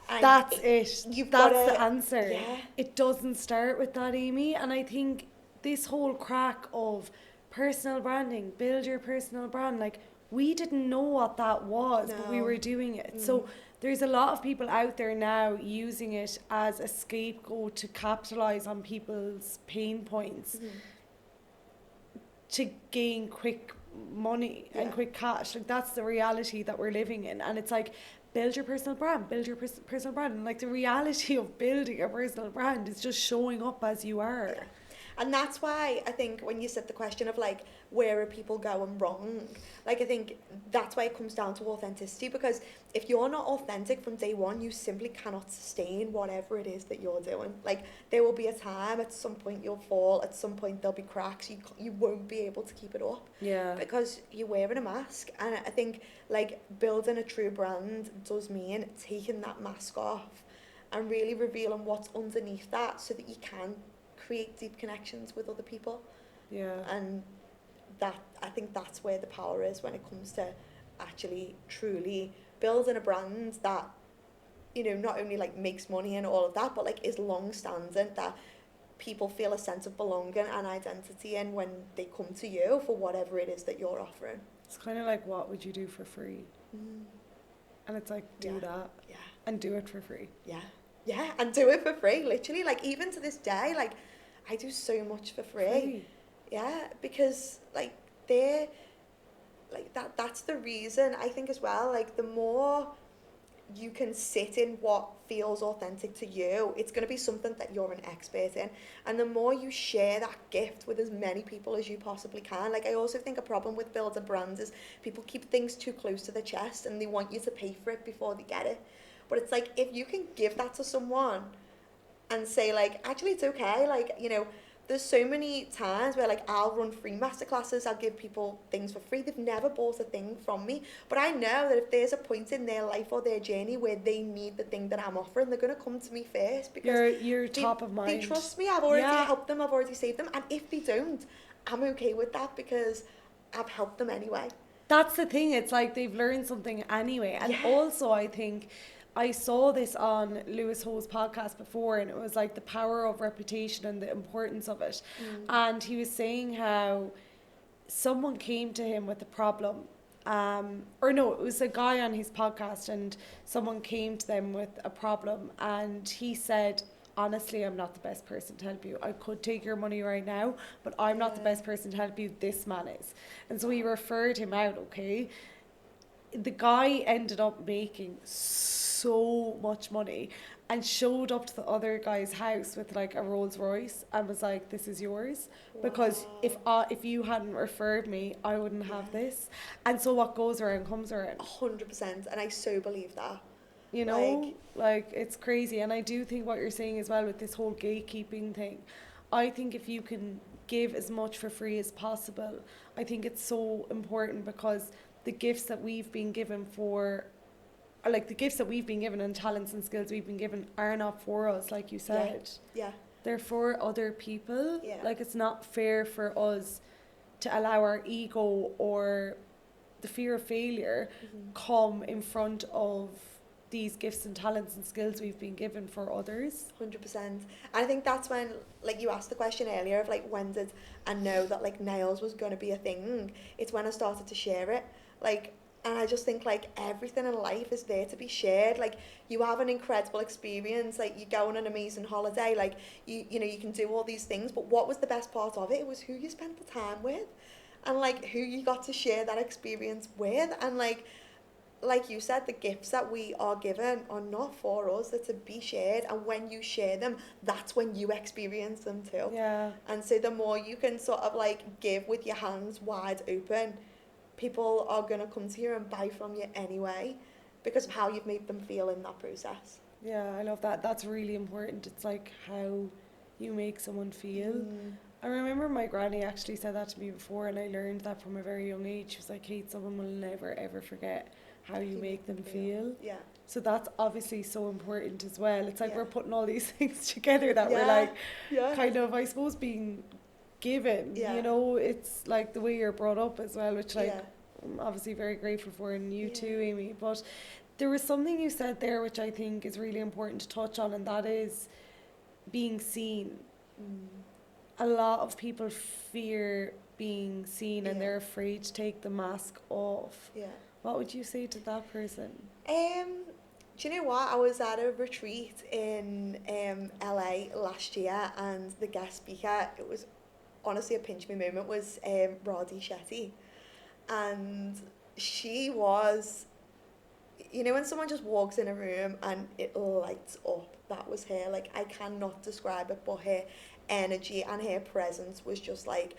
And that's it. That's the answer. Yeah. It doesn't start with that, Amy. And I think this whole crack of personal branding, build your personal brand, like we didn't know what that was, but we were doing it. So there's a lot of people out there now using it as a scapegoat to capitalize on people's pain points to gain quick money and quick cash. Like that's the reality that we're living in. And it's like, build your personal brand, build your personal brand. And like the reality of building a personal brand is just showing up as you are. Yeah. And that's why I think when you said the question of like, where are people going wrong? Like, I think that's why it comes down to authenticity, because if you're not authentic from day one, you simply cannot sustain whatever it is that you're doing. Like, there will be a time, at some point you'll fall, at some point there'll be cracks, you won't be able to keep it up. Yeah. Because you're wearing a mask. And I think, like, building a true brand does mean taking that mask off and really revealing what's underneath that, so that you can create deep connections with other people. Yeah. And that, I think that's where the power is when it comes to actually truly building a brand that, you know, not only like makes money and all of that, but like is long standing, that people feel a sense of belonging and identity in when they come to you for whatever it is that you're offering. It's kind of like, what would you do for free? And it's like, do that. Yeah. And do it for free. Yeah. Yeah, and do it for free, literally. Like, even to this day, like, I do so much for free. Yeah, because, like, they're, like, that's the reason, I think, as well. Like, the more you can sit in what feels authentic to you, it's going to be something that you're an expert in. And the more you share that gift with as many people as you possibly can. Like, I also think a problem with building brands is people keep things too close to the chest and they want you to pay for it before they get it. But it's like, if you can give that to someone and say, like, actually, it's okay, like, you know, there's so many times where, like, I'll run free masterclasses, I'll give people things for free. They've never bought a thing from me. But I know that if there's a point in their life or their journey where they need the thing that I'm offering, they're going to come to me first, because you're top of mind. They trust me. I've already helped them. I've already saved them. And if they don't, I'm okay with that, because I've helped them anyway. That's the thing. It's like they've learned something anyway. And also, I think I saw this on Lewis Ho's podcast before, and it was like the power of reputation and the importance of it. And he was saying how someone came to him with a problem. Or no, it was a guy on his podcast, and someone came to them with a problem, and he said, honestly, I'm not the best person to help you. I could take your money right now, but I'm not the best person to help you. This man is. And so he referred him out, okay? The guy ended up making so much money and showed up to the other guy's house with like a Rolls Royce and was like, this is yours. Because if you hadn't referred me, I wouldn't have this. And so what goes around comes around. 100%. And I so believe that. You know, like it's crazy. And I do think what you're saying as well with this whole gatekeeping thing, I think if you can give as much for free as possible, I think it's so important, because the gifts that we've been given and talents and skills we've been given are not for us, like you said. Yeah. They're for other people. Yeah. Like, it's not fair for us to allow our ego or the fear of failure come in front of these gifts and talents and skills we've been given for others. 100%. And I think that's when, like, you asked the question earlier of like, when did I know that like nails was going to be a thing? It's when I started to share it. Like, and I just think like everything in life is there to be shared. Like, you have an incredible experience, like you go on an amazing holiday, like you know, you can do all these things, but what was the best part of it? It was who you spent the time with, and like who you got to share that experience with. And like you said, the gifts that we are given are not for us, they're to be shared. And when you share them, that's when you experience them too. Yeah. And so the more you can sort of like give with your hands wide open, people are going to come to you and buy from you anyway, because of how you've made them feel in that process. Yeah, I love that. That's really important. It's like how you make someone feel. I remember my granny actually said that to me before, and I learned that from a very young age. She was like, Kate, someone will never ever forget how you make them feel. Yeah. So that's obviously so important as well. It's like we're putting all these things together that we're like kind of, I suppose, being given. You know, it's like the way you're brought up as well, which like I'm obviously very grateful for, and you too, Amy. But there was something you said there which I think is really important to touch on, and that is being seen. A lot of people fear being seen, and they're afraid to take the mask off. What would you say to that person? Do you know what? I was at a retreat in LA last year, and the guest speaker, it was honestly a pinch me moment, was Radhi Shetty. And she was, you know, when someone just walks in a room and it lights up, that was her. Like, I cannot describe it, but her energy and her presence was just like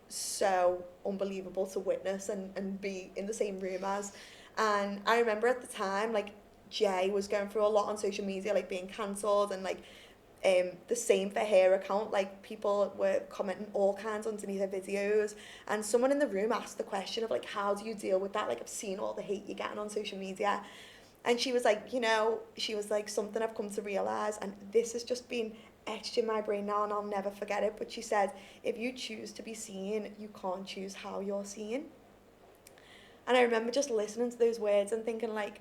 so unbelievable to witness and be in the same room as. And I remember at the time, like, Jay was going through a lot on social media, like being cancelled, and like the same for her account, like people were commenting all kinds underneath her videos, and someone in the room asked the question of like, how do you deal with that? Like, I've seen all the hate you're getting on social media. And she was like, you know, she was like, something I've come to realise, and this has just been etched in my brain now and I'll never forget it, but she said, if you choose to be seen, you can't choose how you're seen. And I remember just listening to those words and thinking like,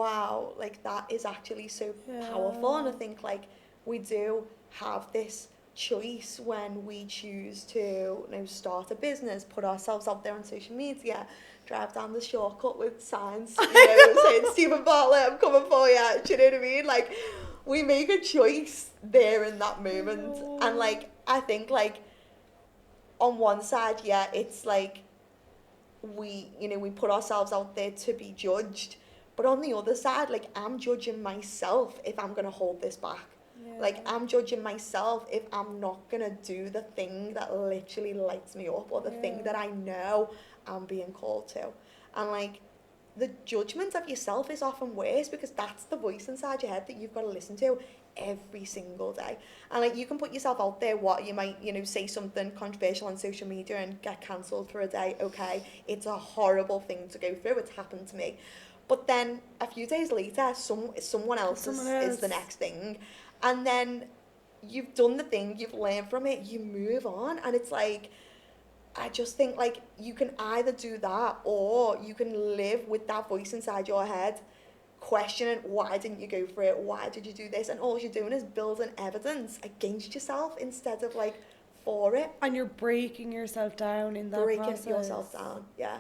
wow, like that is actually so Yeah. powerful. And I think like we do have this choice when we choose to, you know, start a business, put ourselves out there on social media, drive down the shortcut with signs, you know, saying Stephen Bartlett, I'm coming for you. Do you know what I mean? Like we make a choice there in that moment. And like I think like on one side, yeah, it's like we, you know, we put ourselves out there to be judged, but on the other side, like I'm judging myself if I'm gonna hold this back. Like I'm judging myself if I'm not gonna do the thing that literally lights me up, or the thing that I know I'm being called to. And like the judgment of yourself is often worse, because that's the voice inside your head that you've got to listen to every single day. And like you can put yourself out there, what you might, you know, say something controversial on social media and get cancelled for a day. Okay, it's a horrible thing to go through, it's happened to me. But then a few days later, someone else is the next thing. And then you've done the thing, you've learned from it, you move on. And it's like, I just think like you can either do that, or you can live with that voice inside your head questioning, why didn't you go for it, why did you do this, and all you're doing is building evidence against yourself instead of like for it. And you're breaking yourself down in that Breaking process. yourself down, yeah.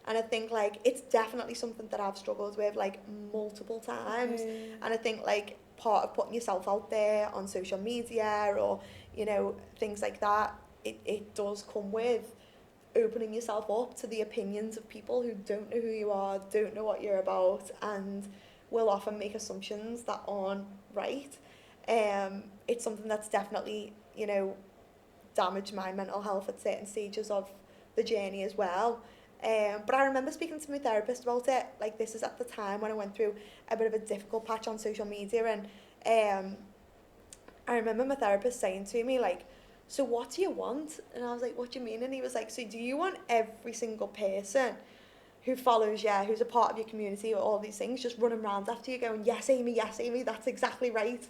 And I think like it's definitely something that I've struggled with like multiple times. And I think like part of putting yourself out there on social media, or you know, things like that, it does come with opening yourself up to the opinions of people who don't know who you are, don't know what you're about, and will often make assumptions that aren't right. It's something that's definitely, you know, damaged my mental health at certain stages of the journey as well. But I remember speaking to my therapist about it. Like this is at the time when I went through a bit of a difficult patch on social media, and I remember my therapist saying to me like, so what do you want? And I was like, what do you mean? And he was like, so do you want every single person who follows you, who's a part of your community, or all these things, just running around after you going, yes, Amy, that's exactly right?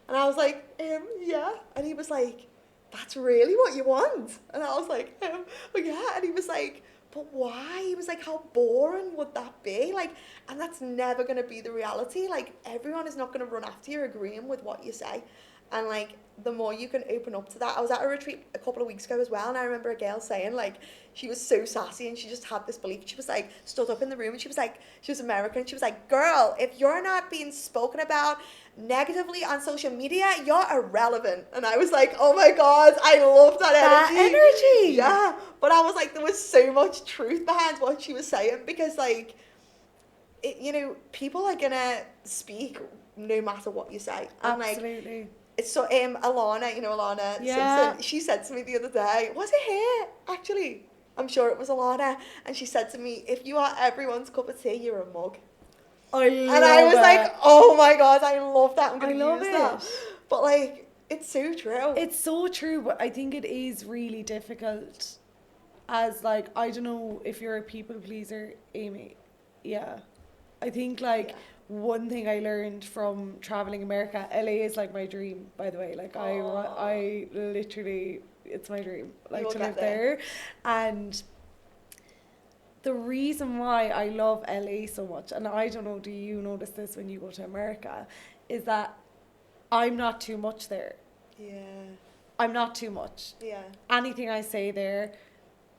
And I was like, yeah. And he was like, that's really what you want? And I was like, well, yeah. And he was like, but why? He was like, how boring would that be? Like, and that's never going to be the reality. Like, everyone is not going to run after you agreeing with what you say. And like, the more you can open up to that. I was at a retreat a couple of weeks ago as well, and I remember a girl saying like, she was so sassy and she just had this belief. She was like, stood up in the room and she was like, she was American, she was like, girl, if you're not being spoken about negatively on social media, you're irrelevant. And I was like, oh my God, I love that energy. Yeah. But I was like, there was so much truth behind what she was saying, because like, it, you know, people are gonna speak no matter what you say. And Absolutely. like, it's so Alana, you know, Alana Simpson, she said to me the other day, was it her? Actually, I'm sure it was Alana, and she said to me, if you are everyone's cup of tea, you're a mug. And I was like, oh my God, I love that. I'm going to use that. But like, it's so true. It's so true, but I think it is really difficult as like, I don't know if you're a people pleaser, Amy. Yeah. I think like one thing I learned from traveling America, LA is like my dream, by the way. Like I literally, it's my dream, like to live there. And the reason why I love LA so much, and I don't know, do you notice this when you go to America, is that I'm not too much there. Yeah. I'm not too much. Yeah. Anything I say there,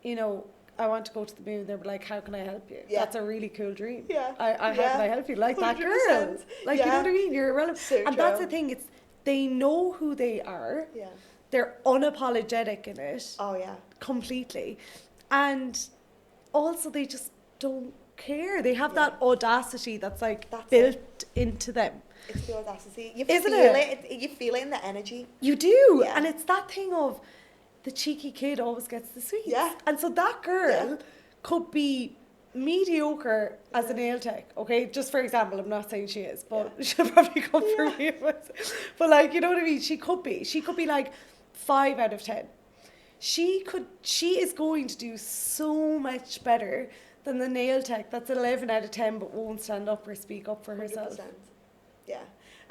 you know, I want to go to the moon, they're like, how can I help you? Yeah. That's a really cool dream. Yeah. How can I help you? Like 100%. That girl. Like, you know what I mean? You're irrelevant. So and true. That's the thing, it's they know who they are. Yeah. They're unapologetic in it. Oh yeah. Completely. And also they just don't care. They have that audacity that's like built into them. It's the audacity. You Isn't feel it? You feel it in the energy. You do. Yeah. And it's that thing of the cheeky kid always gets the sweets. Yeah. And so that girl could be mediocre as a nail tech, okay? Just for example, I'm not saying she is, but she'll probably come for me. But like, you know what I mean? She could be like 5 out of 10. She is going to do so much better than the nail tech that's 11 out of 10 but won't stand up or speak up for herself. 100%. Yeah.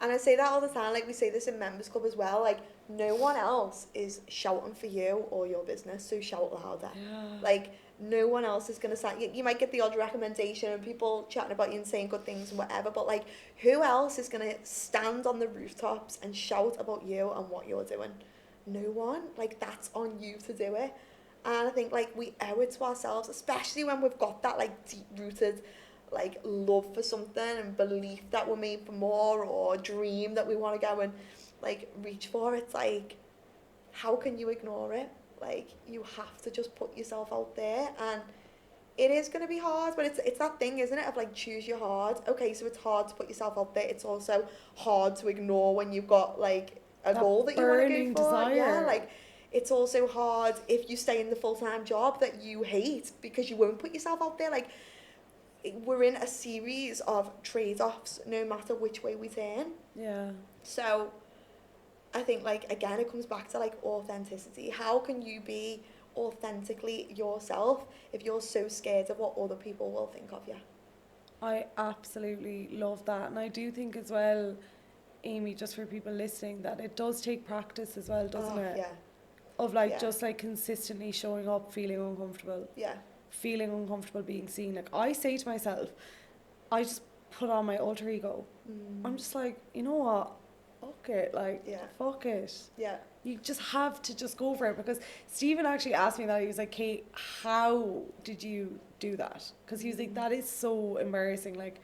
And I say that all the time, like we say this in Members Club as well, like no one else is shouting for you or your business, so shout louder. Yeah. Like no one else is going to say, you might get the odd recommendation and people chatting about you and saying good things and whatever, but like, who else is going to stand on the rooftops and shout about you and what you're doing? No one. Like, that's on you to do it. And I think like we owe it to ourselves, especially when we've got that like deep rooted like love for something and belief that we're made for more, or dream that we want to go and like reach for. It's like, how can you ignore it? Like, you have to just put yourself out there, and it is going to be hard, but it's that thing, isn't it, of like, choose your hard. Okay, so it's hard to put yourself out there. It's also hard to ignore when you've got like a goal that you want to go for. Desire. Yeah, like, it's also hard if you stay in the full-time job that you hate because you won't put yourself out there. Like, we're in a series of trade-offs no matter which way we turn. Yeah. So I think, like, again, it comes back to like authenticity. How can you be authentically yourself if you're so scared of what other people will think of you? I absolutely love that. And I do think as well, Amy, just for people listening, that it does take practice as well, doesn't it? Yeah. Of like, Yeah. just like consistently showing up, feeling uncomfortable. Yeah. Feeling uncomfortable being seen. Like, I say to myself, I just put on my alter ego. I'm just like, you know what? Fuck it. Like, Yeah. fuck it. Yeah. You just have to just go for it. Because Stephen actually asked me that. He was like, Kate, how did you do that? Because he was like, that is so embarrassing. Like,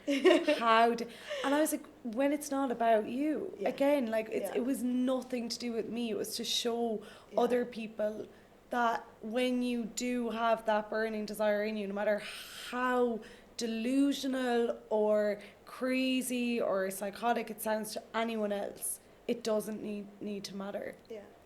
how did... And I was like, when it's not about you. Yeah. Again, like, Yeah. it was nothing to do with me. It was to show Yeah. other people that when you do have that burning desire in you, no matter how delusional or crazy or psychotic it sounds to anyone else, it doesn't need to matter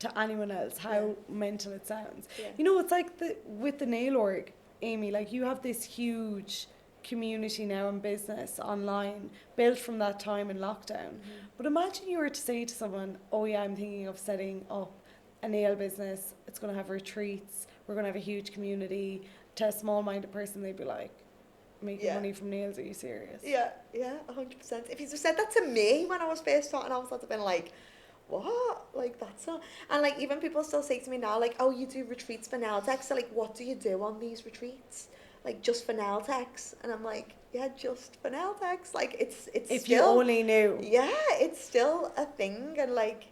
to anyone else how mental it sounds. You know, it's like with the nail org, Amy, like, you have this huge community now in business online built from that time in lockdown. But imagine you were to say to someone, oh yeah, I'm thinking of setting up a nail business, it's going to have retreats, we're going to have a huge community. To a small-minded person, they'd be like, making money from nails, are you serious? Yeah, 100%. If you said that to me when I was first starting, I would have been like, what? Like, that's not... And like, even people still say to me now, like, oh, you do retreats for nail techs, so like, what do you do on these retreats? Like, just for nail techs? And I'm like, yeah, just for nail techs. Like, it's if still... you only knew. Yeah, it's still a thing, and like,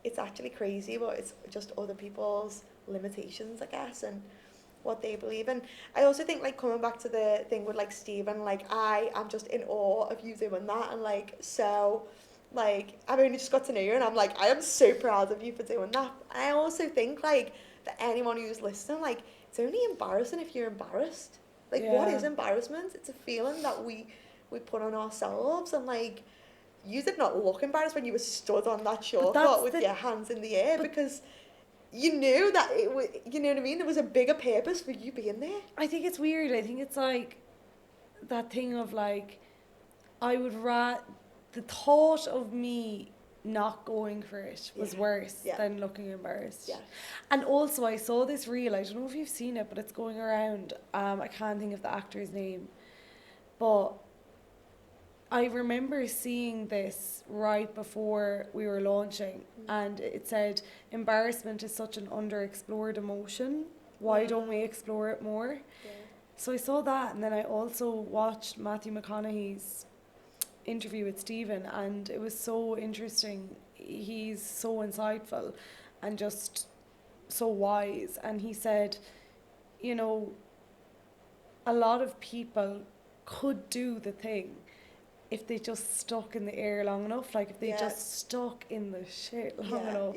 it's actually crazy, but it's just other people's limitations, I guess, and what they believe in. I also think, like, coming back to the thing with like Stephen, like, I am just in awe of you doing that, and like, so like, I've only just got to know you, and I'm like, I am so proud of you for doing that. And I also think, like, that anyone who's listening, like, it's only embarrassing if you're embarrassed. Like, what is embarrassment? It's a feeling that we put on ourselves, and like, you did not look embarrassed when you were stood on that shortcut with your hands in the air, because you knew that it was, you know what I mean? There was a bigger purpose for you being there. I think it's weird. I think it's like that thing of like, the thought of me not going for it was worse than looking embarrassed. Yeah. And also, I saw this reel, I don't know if you've seen it, but it's going around. I can't think of the actor's name, but I remember seeing this right before we were launching, and it said, embarrassment is such an underexplored emotion. Why don't we explore it more? Yeah. So I saw that, and then I also watched Matthew McConaughey's interview with Stephen, and it was so interesting. He's so insightful and just so wise. And he said, you know, a lot of people could do the thing if they just stuck in the air long enough, like if they just stuck in the shit long enough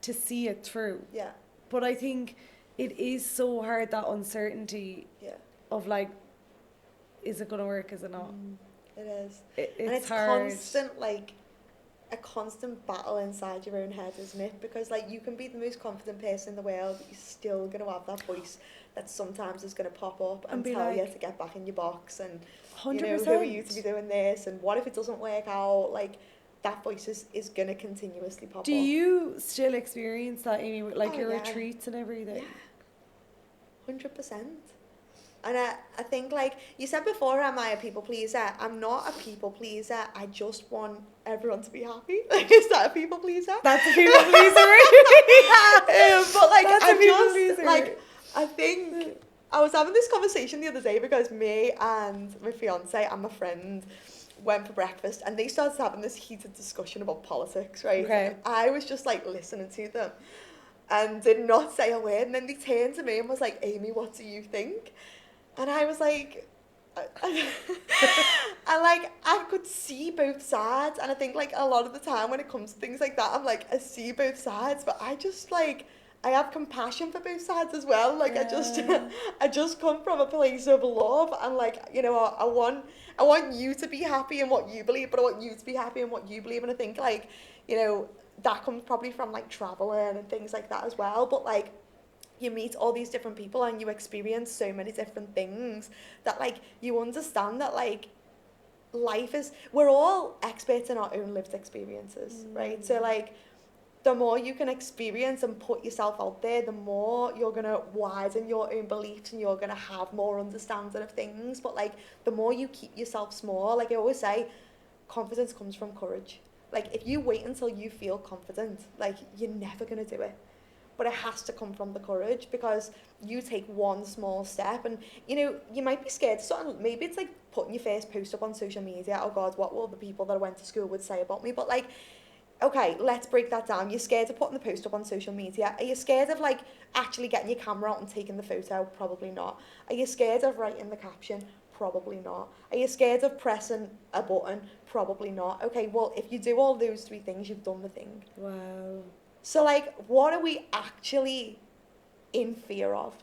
to see it through. Yeah. But I think it is so hard, that uncertainty of like, is it going to work, is it not? It is. It's hard. Constant, like, a constant battle inside your own head, isn't it? Because like, you can be the most confident person in the world, but you're still going to have that voice that sometimes is going to pop up and tell like, you to get back in your box, and 100%. You know, who are you to be doing this, and what if it doesn't work out? Like, that voice is going to continuously pop up. Do you still experience that, Amy, with like your retreats and everything? Yeah, 100%. And I think, like, you said before, am I a people pleaser? I'm not a people pleaser. I just want everyone to be happy. Like, is that a people pleaser? That's a people pleaser. But like, That's I just, like, I think I was having this conversation the other day because me and my fiance and my friend went for breakfast and they started having this heated discussion about politics, right? Okay. And I was just like listening to them and did not say a word. And then they turned to me and was like, Amy, what do you think? And I was like, and like I could see both sides, and I think like a lot of the time when it comes to things like that, I'm like, I see both sides, but I just like I have compassion for both sides as well. Like Yeah. I just come from a place of love, and like I want you to be happy in what you believe, but I want you to be happy in what you believe. And I think like that comes probably from like traveling and things like that as well. But like you meet all these different people and you experience so many different things that like you understand that like we're all experts in our own lived experiences, right? So like the more you can experience and put yourself out there, the more you're gonna widen your own beliefs and you're gonna have more understanding of things. But like the more you keep yourself small, like I always say, confidence comes from courage. Like if you wait until you feel confident, like you're never gonna do it. But it has to come from the courage, because you take one small step and you might be scared of something. Maybe it's like putting your first post up on social media. Oh God, what will the people that I went to school with say about me? But like, okay, let's break that down. You're scared of putting the post up on social media. Are you scared of like actually getting your camera out and taking the photo? Probably not. Are you scared of writing the caption? Probably not. Are you scared of pressing a button? Probably not. Okay, well, if you do all those three things, you've done the thing. Wow. So like, what are we actually in fear of?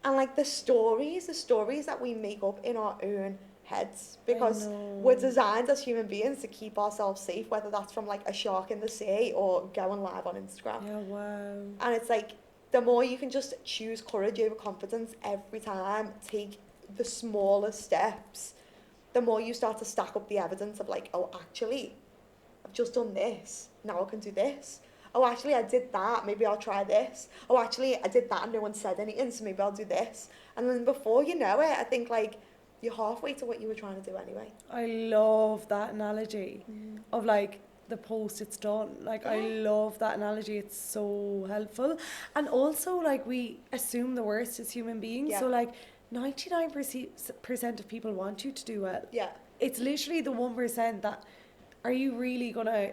And like the stories that we make up in our own heads, because we're designed as human beings to keep ourselves safe, whether that's from like a shark in the sea or going live on Instagram. Yeah, wow. And it's like, the more you can just choose courage over confidence every time, take the smallest steps, the more you start to stack up the evidence of like, oh, actually, I've just done this, now I can do this. Oh, actually, I did that, maybe I'll try this. Oh, actually, I did that and no one said anything, so maybe I'll do this. And then before you know it, I think, like, you're halfway to what you were trying to do anyway. I love that analogy of, like, the post it's done. Like, I love that analogy. It's so helpful. And also, like, we assume the worst as human beings. Yeah. So, like, 99% of people want you to do well. Yeah. It's literally the 1% that, are you really going to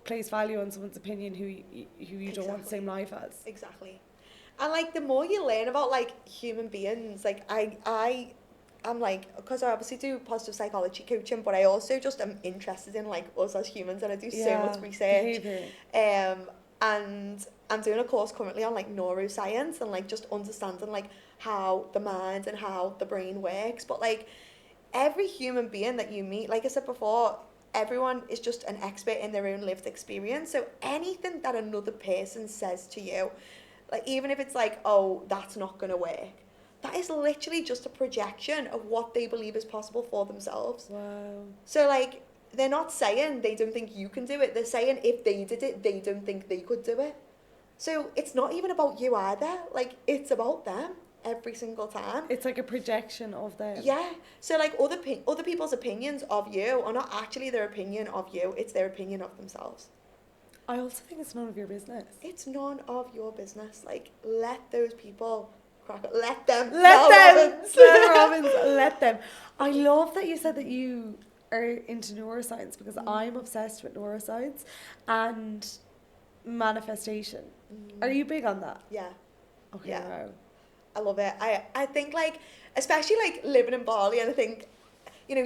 place value on someone's opinion who you don't want the same life as? Exactly. And like the more you learn about like human beings, like I'm like, because I obviously do positive psychology coaching, but I also just am interested in like us as humans, and I do so much research. Behavior. And I'm doing a course currently on like neuroscience and like just understanding like how the mind and how the brain works. But like every human being that you meet, like I said before, everyone is just an expert in their own lived experience. So anything that another person says to you, like even if it's like, oh, that's not going to work, that is literally just a projection of what they believe is possible for themselves. Wow. So like, they're not saying they don't think you can do it. They're saying if they did it, they don't think they could do it. So it's not even about you either. Like, it's about them every single time. It's like a projection of them. Yeah. So like other people's opinions of you are not actually their opinion of you. It's their opinion of themselves. I also think it's none of your business. It's none of your business. Like, let those people crack it. Let them. Let them. I love that you said that you are into neuroscience, because I'm obsessed with neuroscience and manifestation. Are you big on that? Yeah. Okay. Yeah. Wow. I love it. I think like, especially like living in Bali, and I think,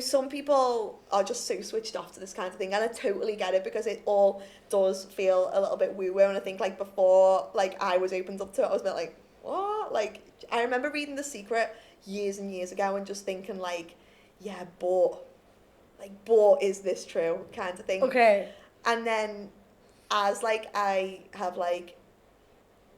some people are just so switched off to this kind of thing, and I totally get it, because it all does feel a little bit woo-woo. And I think like before like I was opened up to it, I was a bit like, what? Like, I remember reading The Secret years and years ago and just thinking like, yeah, but is this true, kind of thing. Okay. And then as like I have like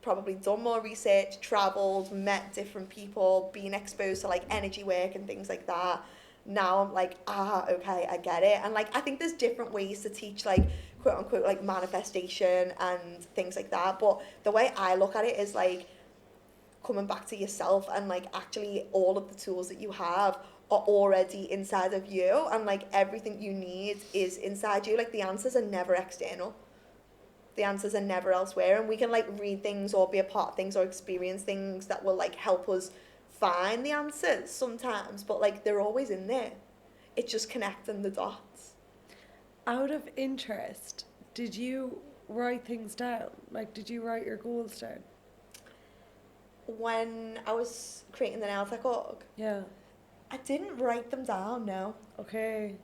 probably done more research, travelled, met different people, been exposed to like energy work and things like that, now I'm like, okay, I get it. And like I think there's different ways to teach like quote unquote like manifestation and things like that, but the way I look at it is like coming back to yourself, and like actually all of the tools that you have are already inside of you, and like everything you need is inside you. Like the answers are never external. The answers are never elsewhere, and we can like read things or be a part of things or experience things that will like help us find the answers sometimes, but like they're always in there. It's just connecting the dots. Out of interest, did you write things down? Like, did you write your goals down? When I was creating the nail tech org, Yeah. I didn't write them down, no. Okay.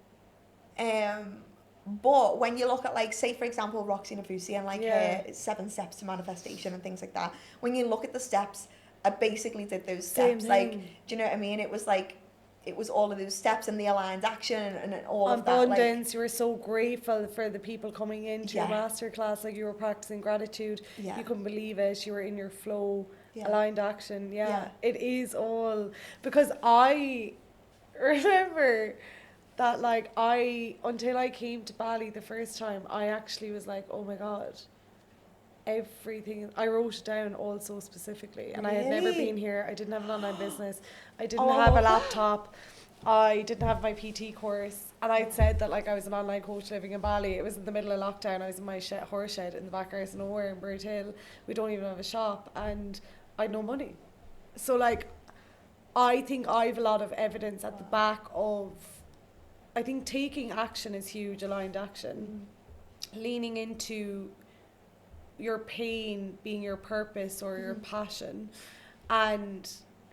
But when you look at, like, say for example Roxy Nafusi and like Yeah. her 7 steps to manifestation and things like that, when you look at the steps, I basically did those Same steps. Like, thing. do you know what I mean? It was like, it was all of those steps and the aligned action and all of that. Abundance, you were so grateful for the people coming into your Yeah. masterclass, like you were practicing gratitude. Yeah. You couldn't believe it. You were in your flow, Yeah. aligned action. Yeah. Yeah. It is all because I remember that, like, until I came to Bali the first time, I actually was like, oh my God, everything. I wrote it down all so specifically, and I had never Really? been here. I didn't have an online business. I didn't Oh, I have a love that. laptop. I didn't have my PT course, and I'd said that, like, I was an online coach living in Bali. It was in the middle of lockdown. I was in my horse shed in the back arse of nowhere in Bird Hill. We don't even have a shop, and I had no money. So, like, I think I've a lot of evidence at the back of, I think taking action is huge, aligned action. Leaning into your pain being your purpose or your passion, and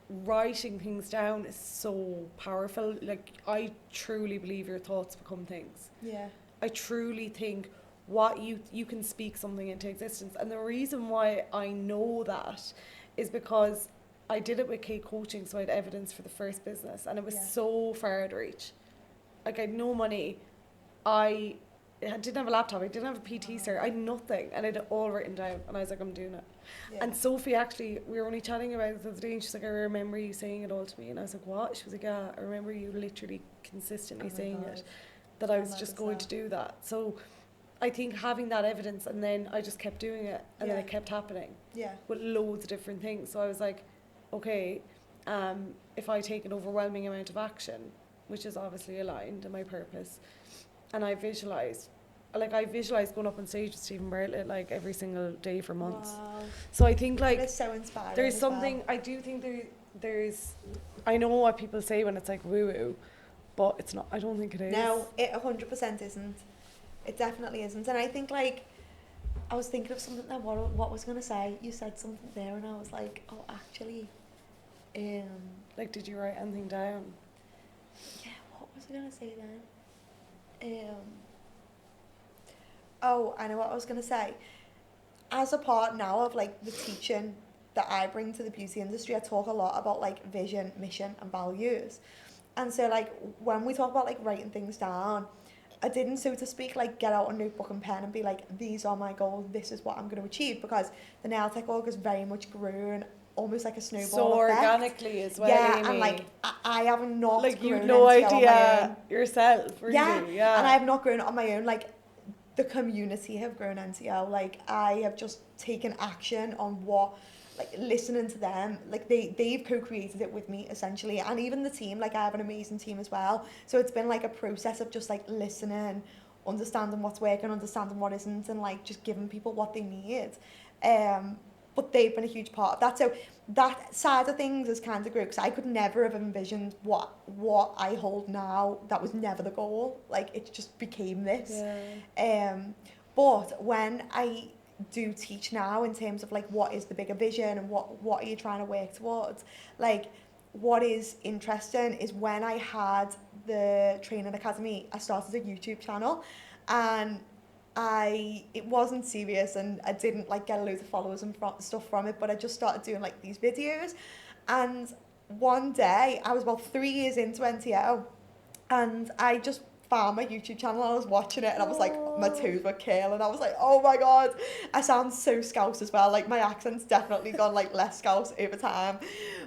writing things down is so powerful. Like, I truly believe your thoughts become things. Yeah. I truly think what you can speak something into existence. And the reason why I know that is because I did it with Kate Coaching, so I had evidence for the first business, and it was Yeah. so far out of reach. Like, I had no money. I didn't have a laptop. I didn't have a PT cert. I had nothing, and I had it all written down. And I was like, I'm doing it. Yeah. And Sophie, actually, we were only chatting about it the other day, and she's like, I remember you saying it all to me. And I was like, what? She was like, yeah, I remember you literally consistently Oh my saying God. it, that I was mad just is going that? to do that. So I think having that evidence, and then I just kept doing it, and then Yeah. it kept happening Yeah. with loads of different things. So I was like, okay, if I take an overwhelming amount of action, which is obviously aligned to my purpose, and I visualise going up on stage with Stephen Bartlett like every single day for months. Wow. So I think, like, That is so inspiring. there's as something, well. I do think there's, I know what people say when it's like woo-woo, but it's not, I don't think it is. No, it 100% isn't. It definitely isn't. And I think, like, I was thinking of something that what was going to say. You said something there and I was like, oh, actually, Like, did you write anything down? yeah, what was I going to say then? Oh, I know what I was going to say. As a part now of, like, the teaching that I bring to the beauty industry, I talk a lot about, like, vision, mission and values. And so, like, when we talk about, like, writing things down, I didn't, so to speak, like, get out a notebook and pen and be like, these are my goals, this is what I'm going to achieve, because the Nail Tech Org has very much grown almost like a snowball So effect. organically as well, Yeah, Amy. and, like, I have not like, grown you've no NTO on my idea own. yourself, really. Yeah. And I have not grown on my own. Like, the community have grown NTO. Like, I have just taken action on what, like, listening to them. Like, they've co-created it with me, essentially. And even the team, like, I have an amazing team as well. So it's been, like, a process of just, like, listening, understanding what's working, understanding what isn't, and, like, just giving people what they need. But they've been a huge part of that. So that side of things has kind of grew, because I could never have envisioned what I hold now. That was never the goal. Like, it just became this. Yeah. But when I do teach now in terms of, like, what is the bigger vision and what are you trying to work towards, like, what is interesting is when I had the training academy, I started a YouTube channel, and it wasn't serious, and I didn't, like, get a load of followers and stuff from it, but I just started doing, like, these videos. And one day I was about 3 years into NTO, and I just found my YouTube channel and I was watching it, and I was like, my toes were curling. I was like, oh my God, I sound so Scouse as well. Like, my accent's definitely gone, like, less Scouse over time.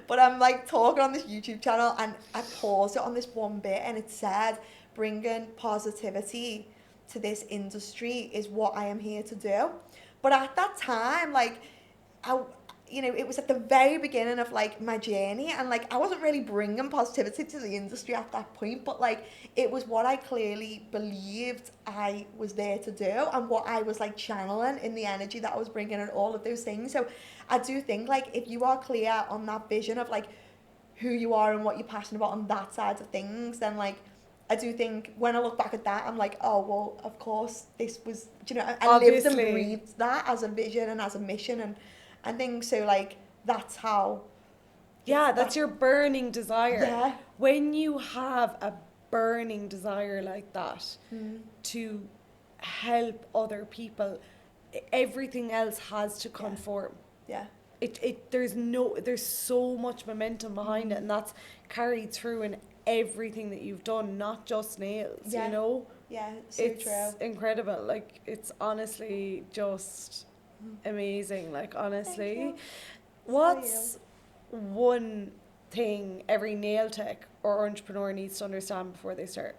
But I'm, like, talking on this YouTube channel, and I paused it on this one bit, and it said, bringing positivity to this industry is what I am here to do. But at that time, like, it was at the very beginning of, like, my journey, and, like, I wasn't really bringing positivity to the industry at that point, but, like, it was what I clearly believed I was there to do, and what I was, like, channeling in the energy that I was bringing, and all of those things. So I do think, like, if you are clear on that vision of, like, who you are and what you're passionate about on that side of things, then like I do think when I look back at that, I'm like, oh well, of course this was, do you know, I lived and Obviously. breathed that as a vision and as a mission and things. So like that's how. Yeah, that's your burning desire. Yeah. When you have a burning desire like that to help other people, everything else has to conform. Yeah. There's so much momentum behind it, and that's carried through in everything that you've done, not just nails, you know? Yeah, so It's true. incredible. Like, it's honestly just amazing. Like, honestly. Thank you. What's one thing every nail tech or entrepreneur needs to understand before they start?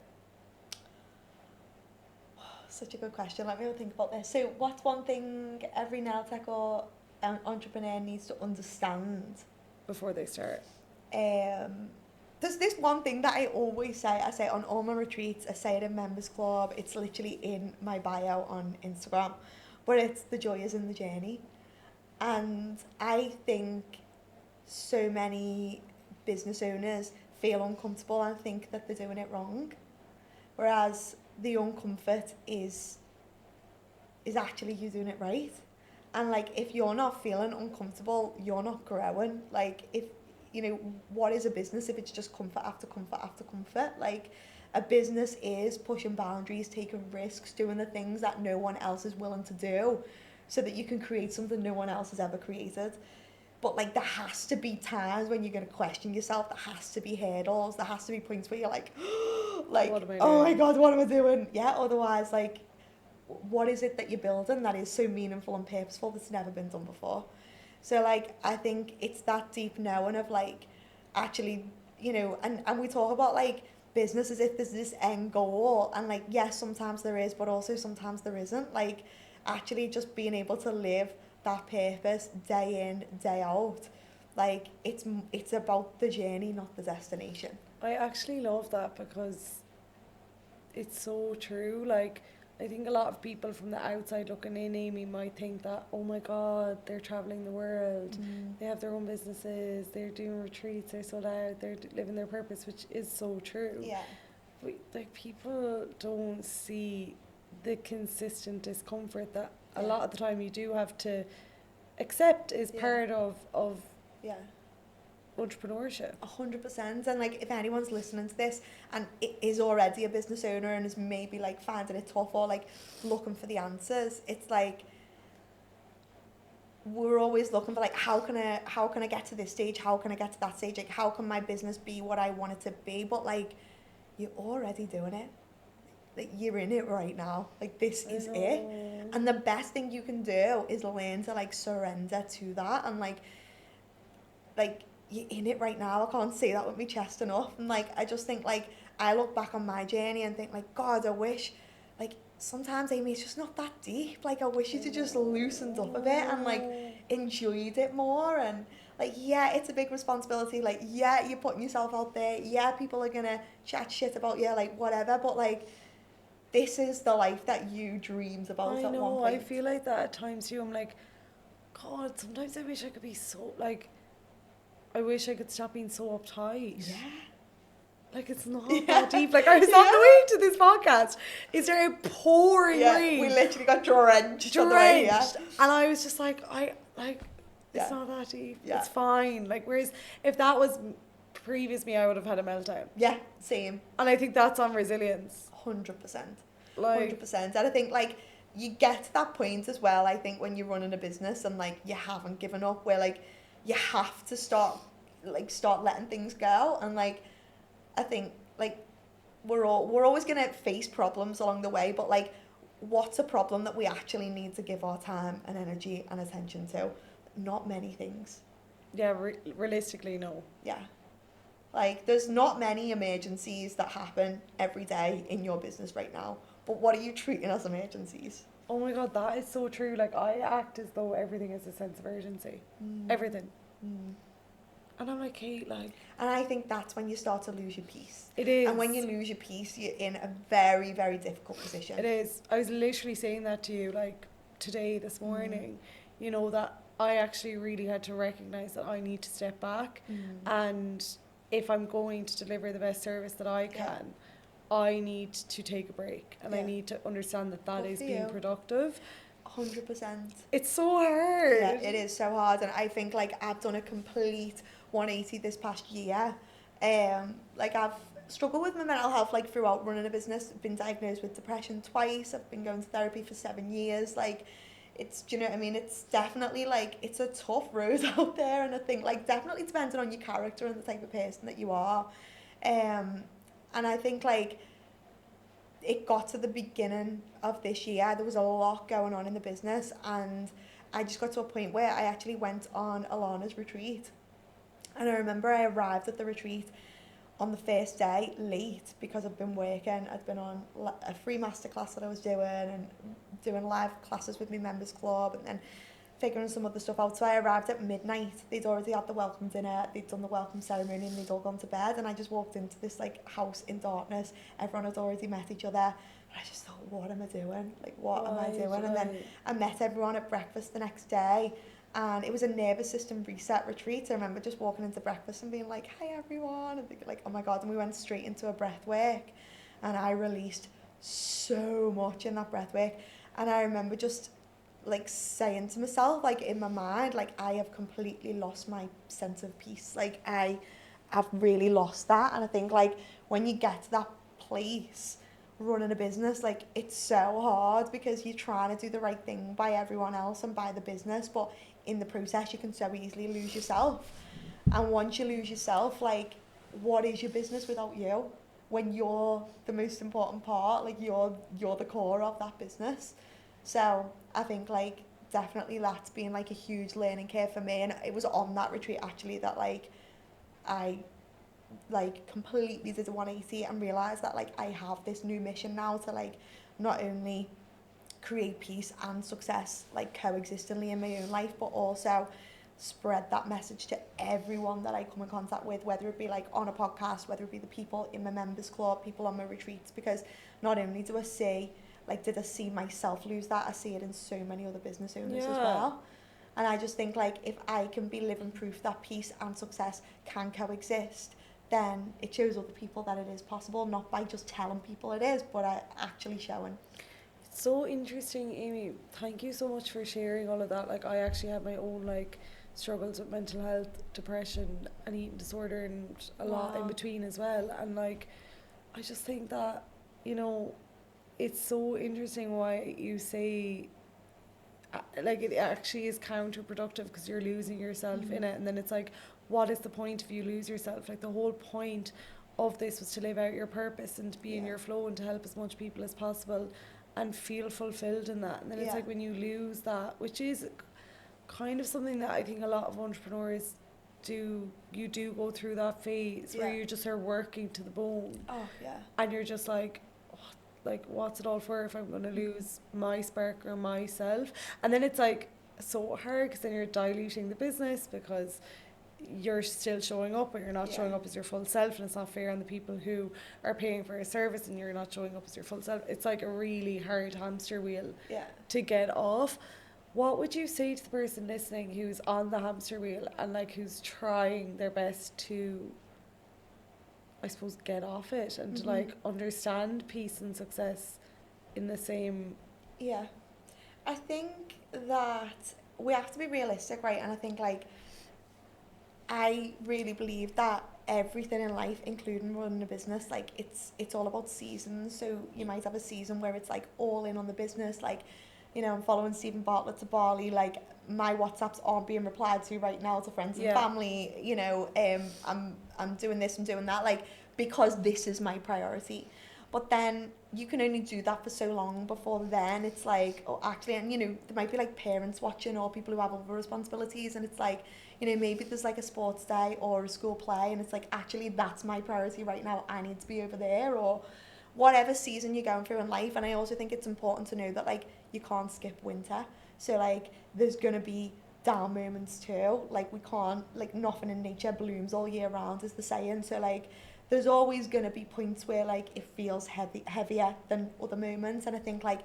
Such a good question. Let me think about this. So what's one thing every nail tech or entrepreneur needs to understand Before they start. There's this one thing that I always say. I say it on all my retreats, I say it in members club, it's literally in my bio on Instagram, but it's the joy is in the journey. And I think so many business owners feel uncomfortable and think that they're doing it wrong, whereas the uncomfort is actually you doing it right. And like if you're not feeling uncomfortable, you're not growing. Like if you know, what is a business if it's just comfort after comfort after comfort? Like a business is pushing boundaries, taking risks, doing the things that no one else is willing to do so that you can create something no one else has ever created. But like there has to be times when you're going to question yourself. There has to be hurdles. There has to be points where you're like, like, oh my God, what am I doing? Yeah, otherwise like, what is it that you're building that is so meaningful and purposeful that's never been done before? So like I think it's that deep knowing of like actually, you know, and we talk about like business as if there's this end goal, and like yes, sometimes there is, but also sometimes there isn't. Like actually just being able to live that purpose day in, day out. Like it's about the journey, not the destination. I actually love that because it's so true. Like, I think a lot of people from the outside looking in, Amy, might think that, oh my God, they're traveling the world, they have their own businesses, they're doing retreats, they're sold out, they're living their purpose, which is so true. Yeah. But like people don't see the consistent discomfort that a lot of the time you do have to accept is part of yeah. entrepreneurship. 100%. And like if anyone's listening to this and is already a business owner and is maybe like finding it tough or like looking for the answers, it's like we're always looking for like how can I get to this stage, how can I get to that stage, like how can my business be what I want it to be? But like you're already doing it. Like you're in it right now. Like this is it. And the best thing you can do is learn to like surrender to that and like you're in it right now. I can't say that with my chest enough. And like I just think like I look back on my journey and think like God, I wish like sometimes Amy it's just not that deep. Like I wish you'd just loosened up a bit and like enjoyed it more. And like yeah, it's a big responsibility. Like yeah, you're putting yourself out there. Yeah, people are gonna chat shit about you, like whatever. But like this is the life that you dreamed about I at know, one point. I feel like that at times too. I'm like, God, sometimes I wish I could be so, like, I wish I could stop being so uptight. Yeah. Like, it's not that deep. Like, I was on the way to this podcast. It started pouring rain. We literally got drenched on the way here. And I was just like, it's not that deep. Yeah. It's fine. Like, whereas if that was previous me, I would have had a meltdown. Yeah, same. And I think that's on resilience. 100%. Like, 100%. And I think, like, you get to that point as well, I think, when you're running a business and, like, you haven't given up, where, like, you have to start letting things go. And, like, I think, like, we're always going to face problems along the way, but, like, what's a problem that we actually need to give our time and energy and attention to? Not many things. Yeah, realistically, no. Yeah. Like, there's not many emergencies that happen every day in your business right now. But what are you treating as emergencies? Oh my God, that is so true. Like, I act as though everything is a sense of urgency. Everything. And I'm like, Kate, like... And I think that's when you start to lose your peace. It is. And when you lose your peace, you're in a very, very difficult position. It is. I was literally saying that to you, like, today, this morning. You know, that I actually really had to recognise that I need to step back and if I'm going to deliver the best service that I can, I need to take a break, and I need to understand that that Good is for being you. productive. 100%. It's so hard. Yeah, it is so hard, and I think like I've done a complete 180 this past year. Like I've struggled with my mental health like throughout running a business. I've been diagnosed with depression twice. I've been going to therapy for 7 years. Like, it's, do you know what I mean? It's definitely like it's a tough road out there, and I think like definitely depending on your character and the type of person that you are. And I think like it got to the beginning of this year, there was a lot going on in the business, and I just got to a point where I actually went on Alana's retreat. And I remember I arrived at the retreat on the first day late because I'd been working. I'd been on a free masterclass that I was doing, and doing live classes with my members club, and then figuring some other stuff out. So I arrived at midnight. They'd already had the welcome dinner, they'd done the welcome ceremony, and they'd all gone to bed. And I just walked into this like house in darkness. Everyone had already met each other. And I just thought, what am I doing? Like, what am I doing? And then I met everyone at breakfast the next day. And it was a nervous system reset retreat. I remember just walking into breakfast and being like, hi everyone. And like, oh my God. And we went straight into a breath work. And I released so much in that breath work. And I remember just like saying to myself, like in my mind, like I have completely lost my sense of peace. Like I've really lost that. And I think like when you get to that place running a business, like it's so hard because you're trying to do the right thing by everyone else and by the business, but in the process you can so easily lose yourself. And once you lose yourself, like what is your business without you? When you're the most important part, like you're the core of that business. So I think like definitely that's been like a huge learning curve for me, and it was on that retreat actually that like I like completely did a 180 and realised that like I have this new mission now to like not only create peace and success like coexistingly in my own life, but also spread that message to everyone that I come in contact with, whether it be like on a podcast, whether it be the people in my members club, people on my retreats, because not only do I see like did I see myself lose that, I see it in so many other business owners as well. And I just think like if I can be living proof that peace and success can coexist, then it shows other people that it is possible, not by just telling people it is, but actually showing. It's so interesting, Amy. Thank you so much for sharing all of that. Like I actually have my own like struggles with mental health, depression and eating disorder, and a lot in between as well. And like I just think that, you know, it's so interesting why you say like it actually is counterproductive because you're losing yourself in it, and then it's like, what is the point if you lose yourself? Like the whole point of this was to live out your purpose and to be in your flow and to help as much people as possible and feel fulfilled in that. And then it's like when you lose that, which is kind of something that I think a lot of entrepreneurs do, you do go through that phase where you just are working to the bone. And you're just like, like what's it all for if I'm going to lose my spark or myself? And then it's like so hard because then you're diluting the business because you're still showing up, but you're not showing up as your full self, and it's not fair on the people who are paying for a service and you're not showing up as your full self. It's like a really hard hamster wheel to get off. What would you say to the person listening who's on the hamster wheel and like who's trying their best to, I suppose, get off it and to like understand peace and success in the same? I think that we have to be realistic, right? And I think like I really believe that everything in life, including running a business, like it's all about seasons. So you might have a season where it's like all in on the business, like, you know, I'm following Stephen Bartlett to Bali, like my WhatsApps aren't being replied to right now to friends and family, you know, I'm doing this and doing that, like, because this is my priority. But then you can only do that for so long before then it's like, oh, actually, and you know, there might be like parents watching or people who have other responsibilities, and it's like, you know, maybe there's like a sports day or a school play, and it's like, actually, that's my priority right now. I need to be over there, or whatever season you're going through in life. And I also think it's important to know that like you can't skip winter. So like there's gonna be down moments too. Like we can't, like nothing in nature blooms all year round, is the saying. So like there's always gonna be points where like it feels heavier than other moments. And I think like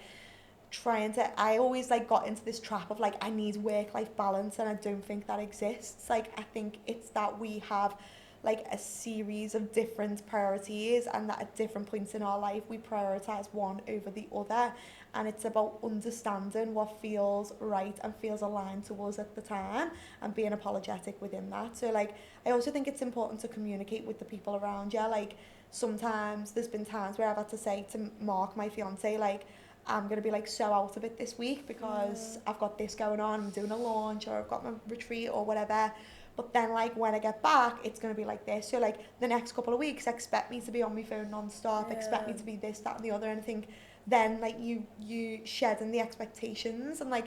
I always like got into this trap of like I need work-life balance, and I don't think that exists. Like I think it's that we have like a series of different priorities, and that at different points in our life we prioritize one over the other, and it's about understanding what feels right and feels aligned to us at the time and being apologetic within that. So like I also think it's important to communicate with the people around you. Like sometimes there's been times where I've had to say to Mark, my fiance, like I'm going to be like so out of it this week because I've got this going on, I'm doing a launch or I've got my retreat or whatever. But then like when I get back, it's going to be like this. So like the next couple of weeks, expect me to be on my phone non-stop, expect me to be this, that and the other. And I think then like you shedding the expectations. And like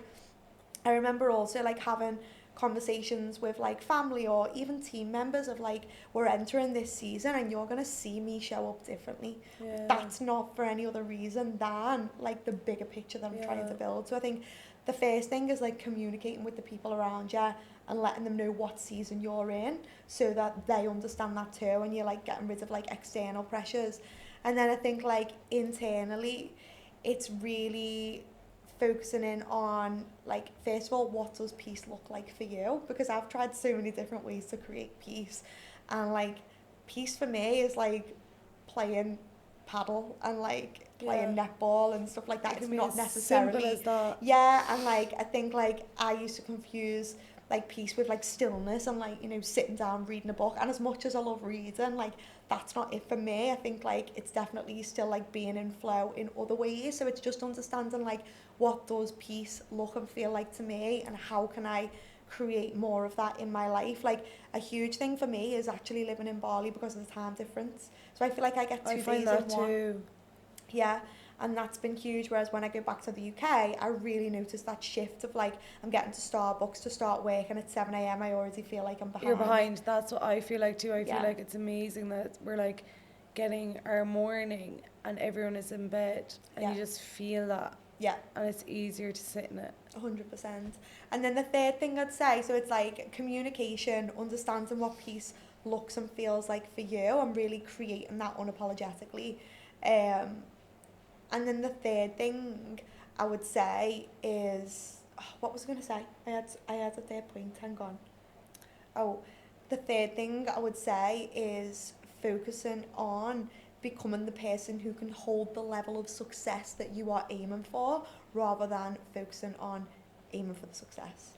I remember also like having conversations with like family or even team members of like, we're entering this season and you're going to see me show up differently. That's not for any other reason than like the bigger picture that I'm trying to build. So I think the first thing is like communicating with the people around you and letting them know what season you're in so that they understand that too, and you're like getting rid of like external pressures. And then I think like internally it's really focusing in on like, first of all, what does peace look like for you? Because I've tried so many different ways to create peace, and like peace for me is like playing paddle and like playing netball and stuff like that. It's not necessarily simple as that. And like I think like I used to confuse like peace with like stillness and like, you know, sitting down reading a book. And as much as I love reading, like that's not it for me. I think like it's definitely still like being in flow in other ways. So it's just understanding like what does peace look and feel like to me, and how can I create more of that in my life. Like a huge thing for me is actually living in Bali because of the time difference. So I feel like I get 2 days in one. Too. Yeah, and that's been huge. Whereas when I go back to the UK, I really notice that shift of like, I'm getting to Starbucks to start work and at 7 a.m. I already feel like I'm behind. You're behind. That's what I feel like too. I feel like it's amazing that we're like getting our morning and everyone is in bed and you just feel that. Yeah. And it's easier to sit in it. 100%. And then the third thing I'd say, so it's like communication, understanding what peace looks and feels like for you, and really creating that unapologetically. And then the third thing I would say is, what was I going to say? I had a third point, hang on. Oh, the third thing I would say is focusing on becoming the person who can hold the level of success that you are aiming for, rather than focusing on aiming for the success.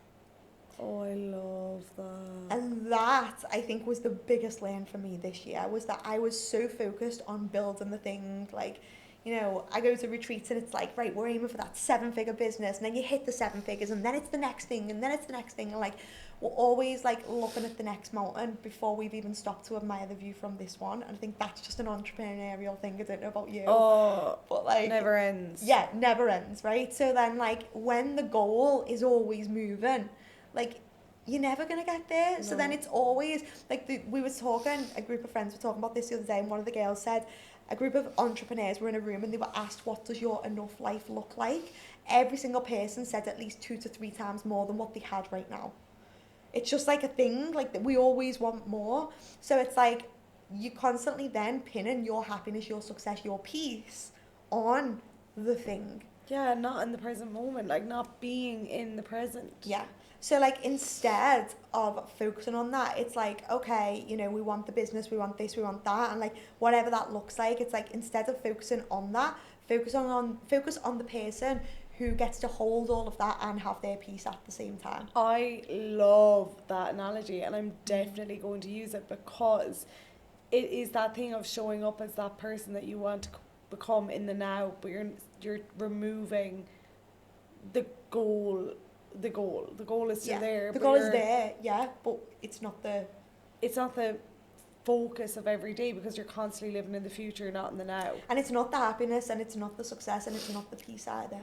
Oh, I love that. And that, I think, was the biggest learn for me this year, was that I was so focused on building the thing. Like, you know, I go to retreats and it's like, right, we're aiming for that 7-figure business, and then you hit the 7 figures, and then it's the next thing, and then it's the next thing, and like, we're always like looking at the next mountain before we've even stopped to admire the view from this one. And I think that's just an entrepreneurial thing. I don't know about you. Oh, but like, never ends. Yeah, never ends, right? So then like when the goal is always moving, like you're never going to get there. No. So then it's always like we were talking, a group of friends were talking about this the other day, and one of the girls said, a group of entrepreneurs were in a room and they were asked, what does your enough life look like? Every single person said at least 2 to 3 times more than what they had right now. It's just like a thing, like that we always want more. So it's like you constantly then pinning your happiness, your success, your peace on the thing. Yeah, not in the present moment, like not being in the present. Yeah. So like instead of focusing on that, it's like, okay, you know, we want the business, we want this, we want that, and like whatever that looks like, it's like instead of focusing on that, focus on the person who gets to hold all of that and have their peace at the same time. I love that analogy, and I'm definitely going to use it, because it is that thing of showing up as that person that you want to become in the now, but you're removing the goal. The goal is still there. The goal is there, but it's not the focus of every day, because you're constantly living in the future, not in the now. And it's not the happiness, and it's not the success, and it's not the peace either.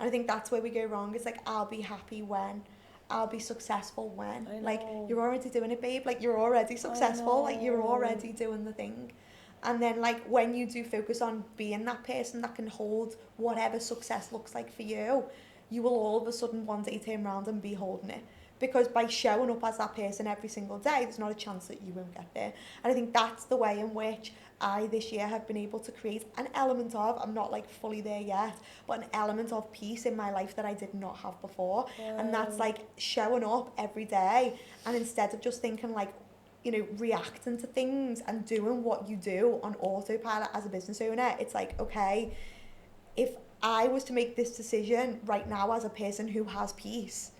And I think that's where we go wrong. It's like, I'll be happy when, I'll be successful when. Like, you're already doing it, babe. Like, you're already successful. Like, you're already doing the thing. And then, like, when you do focus on being that person that can hold whatever success looks like for you, you will all of a sudden one day turn around and be holding it. Because by showing up as that person every single day, there's not a chance that you won't get there. And I think that's the way in which I this year have been able to create an element of, I'm not like fully there yet, but an element of peace in my life that I did not have before. And that's like showing up every day, and instead of just thinking like, you know, reacting to things and doing what you do on autopilot as a business owner. It's like, okay, if I was to make this decision right now as a person who has peace,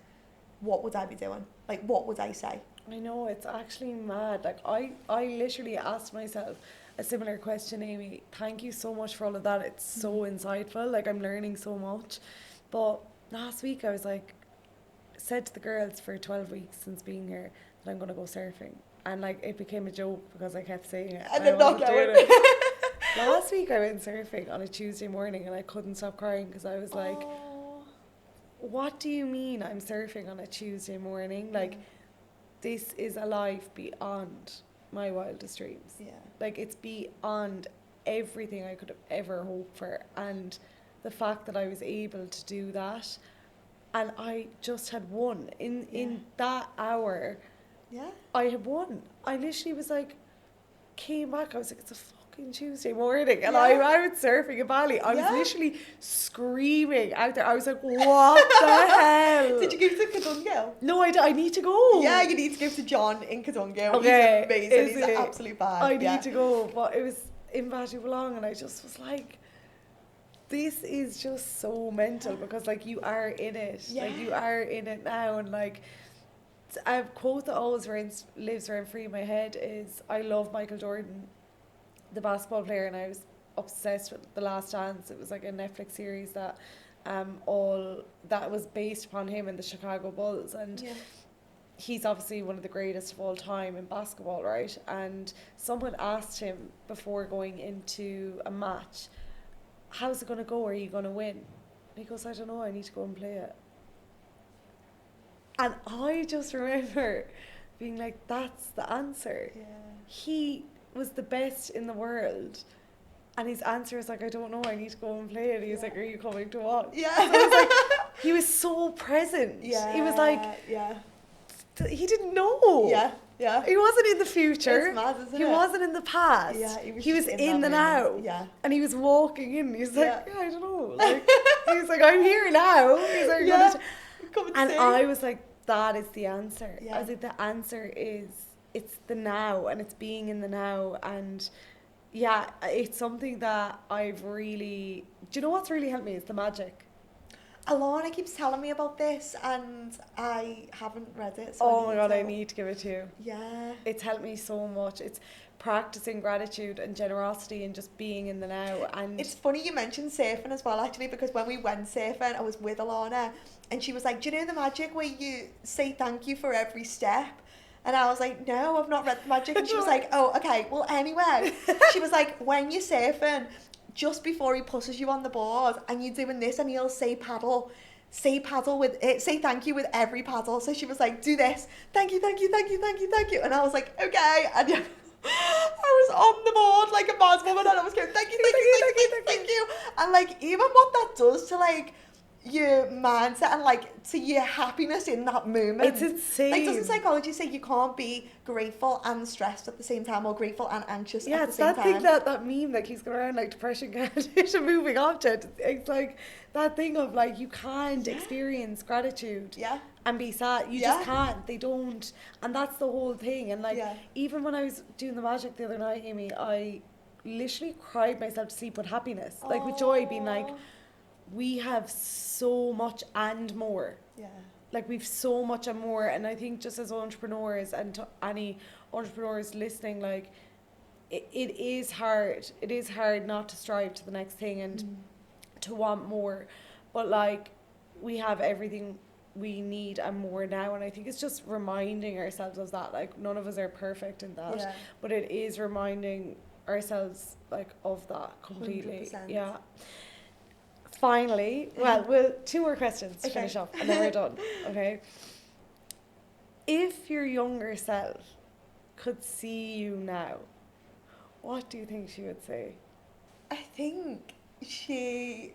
what would I be doing? Like, what would I say? I know, it's actually mad. Like, I literally asked myself a similar question, Amy. Thank you so much for all of that. It's so insightful. Like, I'm learning so much. But last week I was like, said to the girls for 12 weeks since being here that I'm going to go surfing. And like, it became a joke because I kept saying it. And then not wasn't going. doing it. Last week I went surfing on a Tuesday morning and I couldn't stop crying because I was like, what do you mean I'm surfing on a Tuesday morning? Like, this is a life beyond my wildest dreams. Yeah. Like, it's beyond everything I could have ever hoped for. And the fact that I was able to do that, and I just had won. In that hour, Yeah. I had won. I literally was like, came back, I was like, it's a fucking Tuesday morning. And I was surfing in Bali. I was literally screaming out there. I was like, what the hell? Did you go to Kadungo? No, I need to go. Yeah, you need to go to John in Kadungo. Okay, He's amazing. is He's an it? absolute bad. I need to go. But it was in Batuballong and I just was like, this is just so mental because like you are in it. Yeah. Like you are in it now. And like a quote that always lives rent free in my head is, I love Michael Jordan, the basketball player, and I was obsessed with The Last Dance. It was like a Netflix series that all that was based upon him and the Chicago Bulls, and he's obviously one of the greatest of all time in basketball, right? And someone asked him before going into a match, how's it going to go? Are you going to win? And he goes, I don't know, I need to go and play it. And I just remember being like, that's the answer. Yeah. He was the best in the world. And his answer was like, I don't know, I need to go and play it. He was like, are you coming to watch? Yeah. So I was like, he was so present. Yeah. He was like, he didn't know. Yeah. Yeah. He wasn't in the future. It's mad, isn't he it? wasn't in the past. Yeah, he was in the that now. moment. Yeah. And he was walking in. He was like, Yeah. I don't know. Like, he was like, I'm here now. He's like, Yeah. Come and see. I was like, that is the answer. Yeah. I was like, the answer is, it's the now, and it's being in the now. And yeah, it's something that I've really, do you know what's really helped me is the magic. Alana keeps telling me about this and I haven't read it. So Oh my God, to. I need to give it to you. Yeah. It's helped me so much. It's practicing gratitude and generosity and just being in the now. And It's funny you mentioned surfing as well, actually, because when we went surfing, I was with Alana and she was like, do you know the magic where you say thank you for every step? And I was like, no, I've not read the magic. And she was like, oh, okay, well, anyway. She was like, when you're surfing, just before he pushes you on the board and you're doing this and he'll say paddle with it, say thank you with every paddle. So she was like, do this, thank you, thank you, thank you, thank you, thank you. And I was like, okay. And yeah, I was on the board like a mad woman and I was going, thank you, thank you, thank you, thank you. And like, even what that does to like your mindset and like to your happiness in that moment. it's insane. Like, doesn't psychology say you can't be grateful and stressed at the same time, or grateful and anxious at the it's same that time? thing, that meme that keeps going around like depression can't hit a moving object. It's like that thing of like, you can't experience gratitude and be sad. You just can't. They don't. And that's the whole thing. And like, even when I was doing the magic the other night, Amy, I literally cried myself to sleep with happiness. Like with joy, being like, we have so much and more. Yeah. Like we've so much and more. And I think just as entrepreneurs, and to any entrepreneurs listening, like it is hard. It is hard not to strive to the next thing and to want more. But like, we have everything we need and more now. And I think it's just reminding ourselves of that. Like, none of us are perfect in that. Yeah. But it is reminding ourselves like of that completely. 100%. Yeah. Finally, we'll two more questions to finish off and then we're done. Okay. If your younger self could see you now, what do you think she would say? I think she...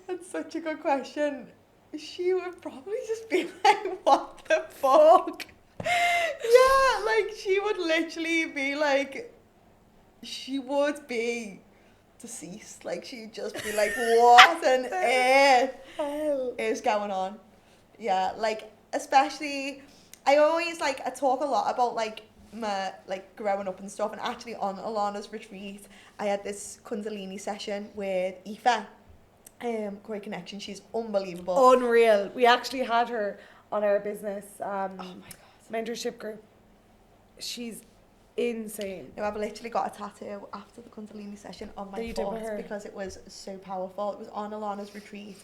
That's such a good question. She would probably just be like, what the fuck? Yeah, like, she would literally be like... She would be deceased. Like, she'd just be like, what on earth is going on? Yeah, like, especially... I always like, I talk a lot about like my like growing up and stuff, and actually on Alana's retreat I had this Kundalini session with Aoife. Great connection, she's unbelievable. Unreal. We actually had her on our business Oh my god. mentorship group. She's insane. No, I've literally got a tattoo after the Kundalini session on my foot because it was so powerful. It was on Alana's retreat.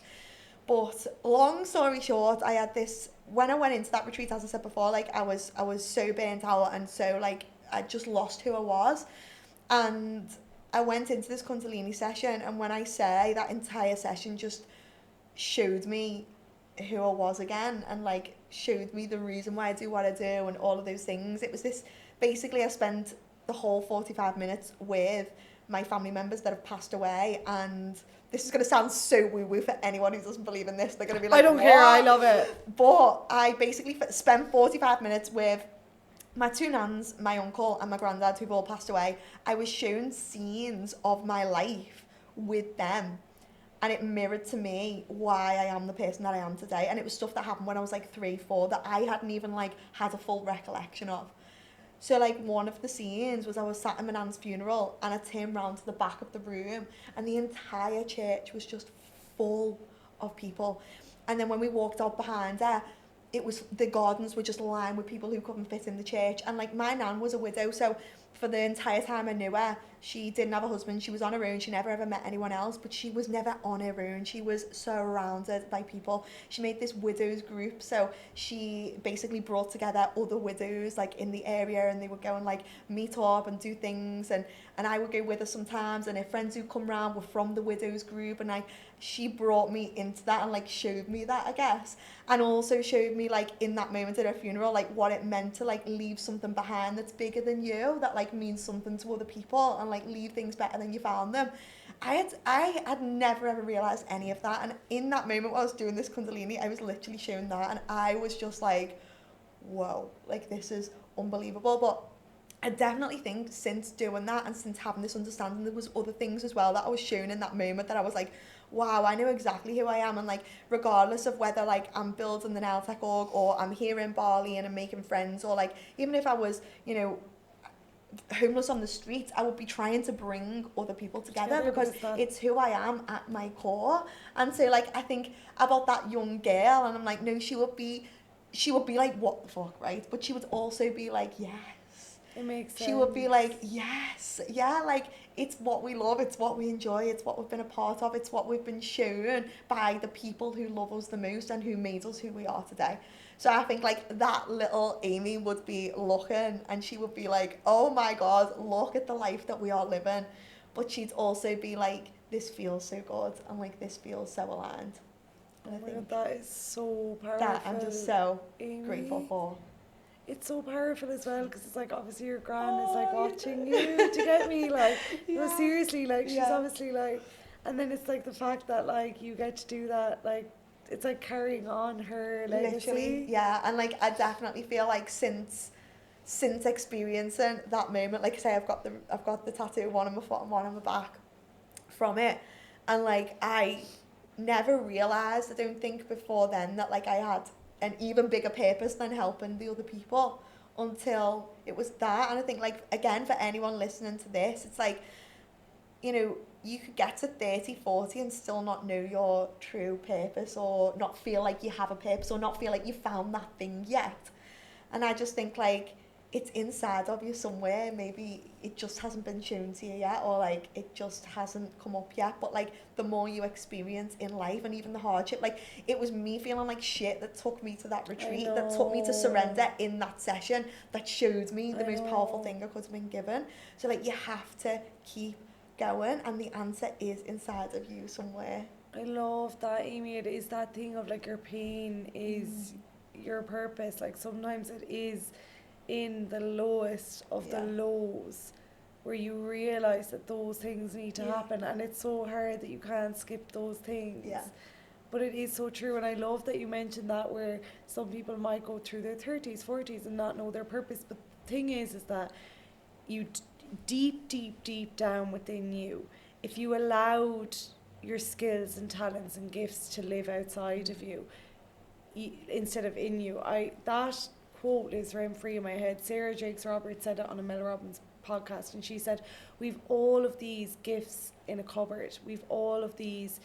But long story short, I had this, when I went into that retreat, as I said before, like I was so burnt out and so like I just lost who I was. And I went into this Kundalini session, and when I say that entire session just showed me who I was again, and like showed me the reason why I do what I do and all of those things. It was this, basically I spent the whole 45 minutes with my family members that have passed away, and this is going to sound so woo-woo for anyone who doesn't believe in this. They're going to be like, I don't care, I love it. But I basically spent 45 minutes with my two nans, my uncle and my granddad, who've all passed away. I was shown scenes of my life with them, and it mirrored to me why I am the person that I am today. And it was stuff that happened when I was like 3, 4 that I hadn't even like had a full recollection of. So like one of the scenes was I was sat at my nan's funeral, and I turned round to the back of the room, and the entire church was just full of people. And then when we walked out behind her, it was, the gardens were just lined with people who couldn't fit in the church. And like my nan was a widow, so for the entire time I knew her, she didn't have a husband, she was on her own, she never ever met anyone else, but she was never on her own, she was surrounded by people. She made this widows group, so she basically brought together other widows like in the area, and they would go and like meet up and do things, and I would go with her sometimes, and her friends who come round were from the widows group, and like she brought me into that and like showed me that, I guess, and also showed me like in that moment at her funeral like what it meant to like leave something behind that's bigger than you, that like means something to other people, and like leave things better than you found them. I had never ever realised any of that, and in that moment while I was doing this Kundalini, I was literally shown that, and I was just like, whoa, like this is unbelievable. But I definitely think since doing that and since having this understanding, there was other things as well that I was shown in that moment that I was like, wow, I know exactly who I am. And like regardless of whether like I'm building the Nail Tech org, or I'm here in Bali and I'm making friends, or like even if I was, you know, homeless on the street, I would be trying to bring other people together because it's who I am at my core. And so like I think about that young girl, and I'm like, no, she would be like, what the fuck, right? But she would also be like, yes, it makes sense. She would be like, yes, yeah, like it's what we love, it's what we enjoy, it's what we've been a part of, it's what we've been shown by the people who love us the most and who made us who we are today. So I think like that little Amy would be looking, and she would be like, oh my God, look at the life that we are living. But she'd also be like, this feels so good, and like this feels so aligned. And I think that is so powerful. That I'm just so Amy, grateful for. It's so powerful as well, because it's like obviously your gran is like watching you to get me, like, no, seriously, like she's obviously like, and then it's like the fact that like you get to do that, like it's like carrying on her legacy. Literally, yeah. And like I definitely feel like since experiencing that moment, like I say, I've got the tattoo, one on my foot and one on my back from it, and like I never realised, I don't think before then, that like I had an even bigger purpose than helping the other people, until it was that. And I think like again, for anyone listening to this, it's like, you know, you could get to 30, 40 and still not know your true purpose, or not feel like you have a purpose, or not feel like you found that thing yet. And I just think like it's inside of you somewhere. Maybe it just hasn't been shown to you yet, or like it just hasn't come up yet. But like the more you experience in life, and even the hardship, like it was me feeling like shit that took me to that retreat, that took me to surrender in that session, that showed me the most powerful thing I could have been given. So like you have to keep going, and the answer is inside of you somewhere. I love that, Amy. It is that thing of like your pain is your purpose. Like sometimes it is in the lowest of the lows where you realize that those things need to happen, and it's so hard that you can't skip those things. But it is so true, and I love that you mentioned that, where some people might go through their 30s, 40s and not know their purpose. But the thing is that you deep down within you, if you allowed your skills and talents and gifts to live outside of you, instead of in you, that quote lives rent free in my head. Sarah Jakes Roberts said it on a Mel Robbins podcast, and she said, we've all of these gifts in a cupboard. We've all of these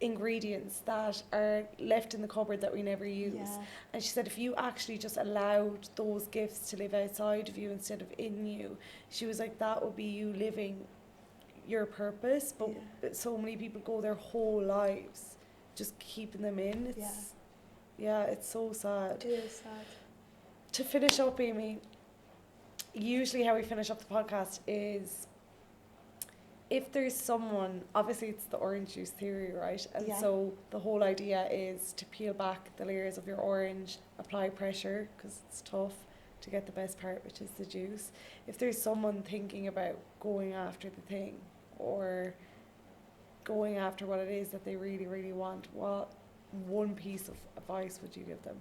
ingredients that are left in the cupboard that we never use. Yeah. And she said, if you actually just allowed those gifts to live outside of you instead of in you, she was like, that would be you living your purpose. But so many people go their whole lives just keeping them in. It's so sad. It is sad. To finish up, Amy, usually how we finish up the podcast is, if there's someone, obviously it's the orange juice theory, right? And so the whole idea is to peel back the layers of your orange, apply pressure, because it's tough to get the best part, which is the juice. If there's someone thinking about going after the thing or going after what it is that they really, really want, what one piece of advice would you give them?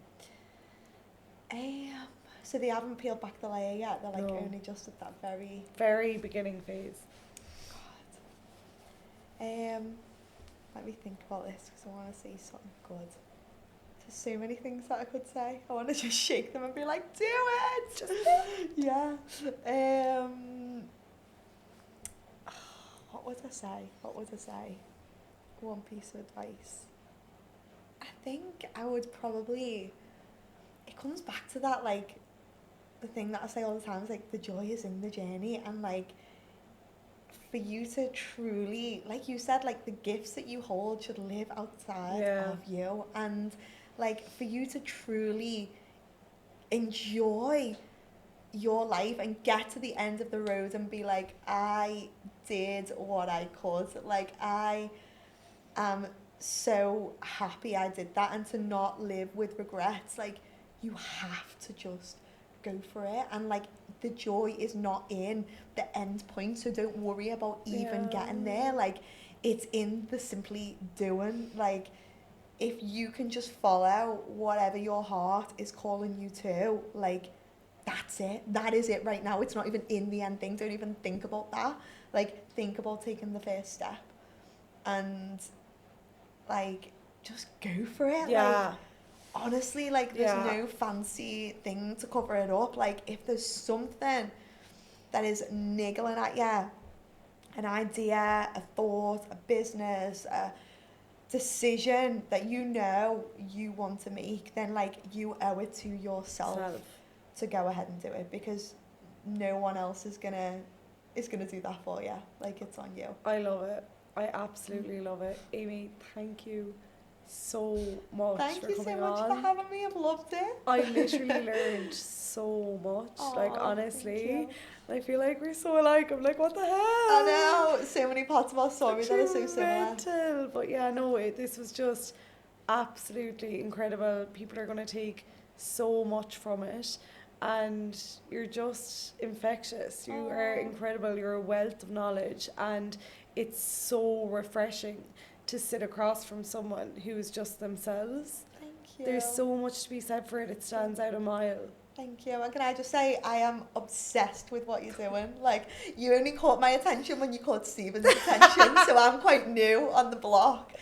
So they haven't peeled back the layer yet. They're like No. only just at that very beginning phase. Let me think about this because I want to say something good. There's so many things that I could say. I want to just shake them and be like, do it! Just do it. Yeah. What would I say? One piece of advice. I think I would probably, it comes back to that, like, the thing that I say all the time is like, the joy is in the journey, and like, for you to truly, like you said, like the gifts that you hold should live outside of you, and like for you to truly enjoy your life and get to the end of the road and be like, I did what I could, like I am so happy I did that, and to not live with regrets. Like, you have to just go for it, and like the joy is not in the end point, so don't worry about even getting there. Like, it's in the simply doing. Like, if you can just follow whatever your heart is calling you to, like, that's it. That is it right now. It's not even in the end thing. Don't even think about that. Like, think about taking the first step and like just go for it. Like, honestly, like, there's no fancy thing to cover it up. Like, if there's something that is niggling at you, an idea, a thought, a business, a decision that you know you want to make, then like you owe it to yourself to go ahead and do it, because no one else is gonna do that for you. Like, it's on you. I love it. I absolutely love it. Amy, thank you so much Thank for you so coming much on. for having me. I've loved it. I literally learned so much. Like, honestly, I feel like we're so alike. I'm like, what the hell? I know, so many parts of our story that are so similar. Mental. But yeah, no, this was just absolutely incredible. People are going to take so much from it, and you're just infectious. You are incredible. You're a wealth of knowledge, and it's so refreshing to sit across from someone who is just themselves. Thank you. There's so much to be said for it. It stands out a mile. Thank you. And can I just say, I am obsessed with what you're doing. Like, you only caught my attention when you caught Stephen's attention, so I'm quite new on the block.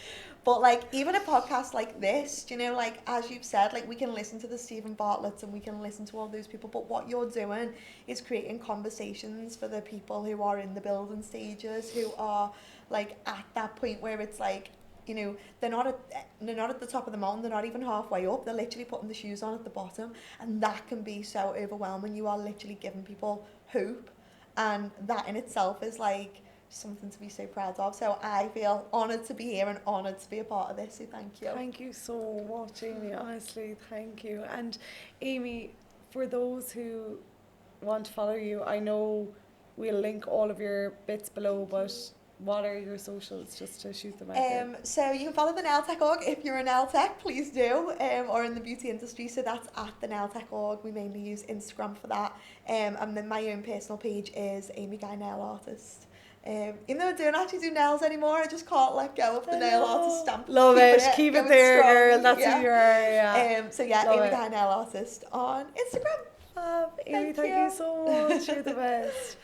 But like, even a podcast like this, you know, like, as you've said, like, we can listen to the Stephen Bartletts and we can listen to all those people, but what you're doing is creating conversations for the people who are in the building stages, who are like at that point where it's like, you know, they're not at the top of the mountain, they're not even halfway up, they're literally putting the shoes on at the bottom, and that can be so overwhelming. You are literally giving people hope, and that in itself is like something to be so proud of. So I feel honoured to be here and honoured to be a part of this, so thank you. Thank you so much, Amy, honestly, thank you. And Amy, for those who want to follow you, I know we'll link all of your bits below, but what are your socials, just to shoot them out there? So you can follow the Nail Tech Org if you're a nail tech, please do, or in the beauty industry, so that's at the Nail Tech Org. We mainly use Instagram for that, and then my own personal page is Amy Guy Nail Artist. Even though I don't actually do nails anymore, I just can't let go of the nail artist stamp. Love it, keep it there, strong, girl, that's who you are, So yeah, Amy Guy Nail Artist on Instagram. Amy, thank you so much, you're the best.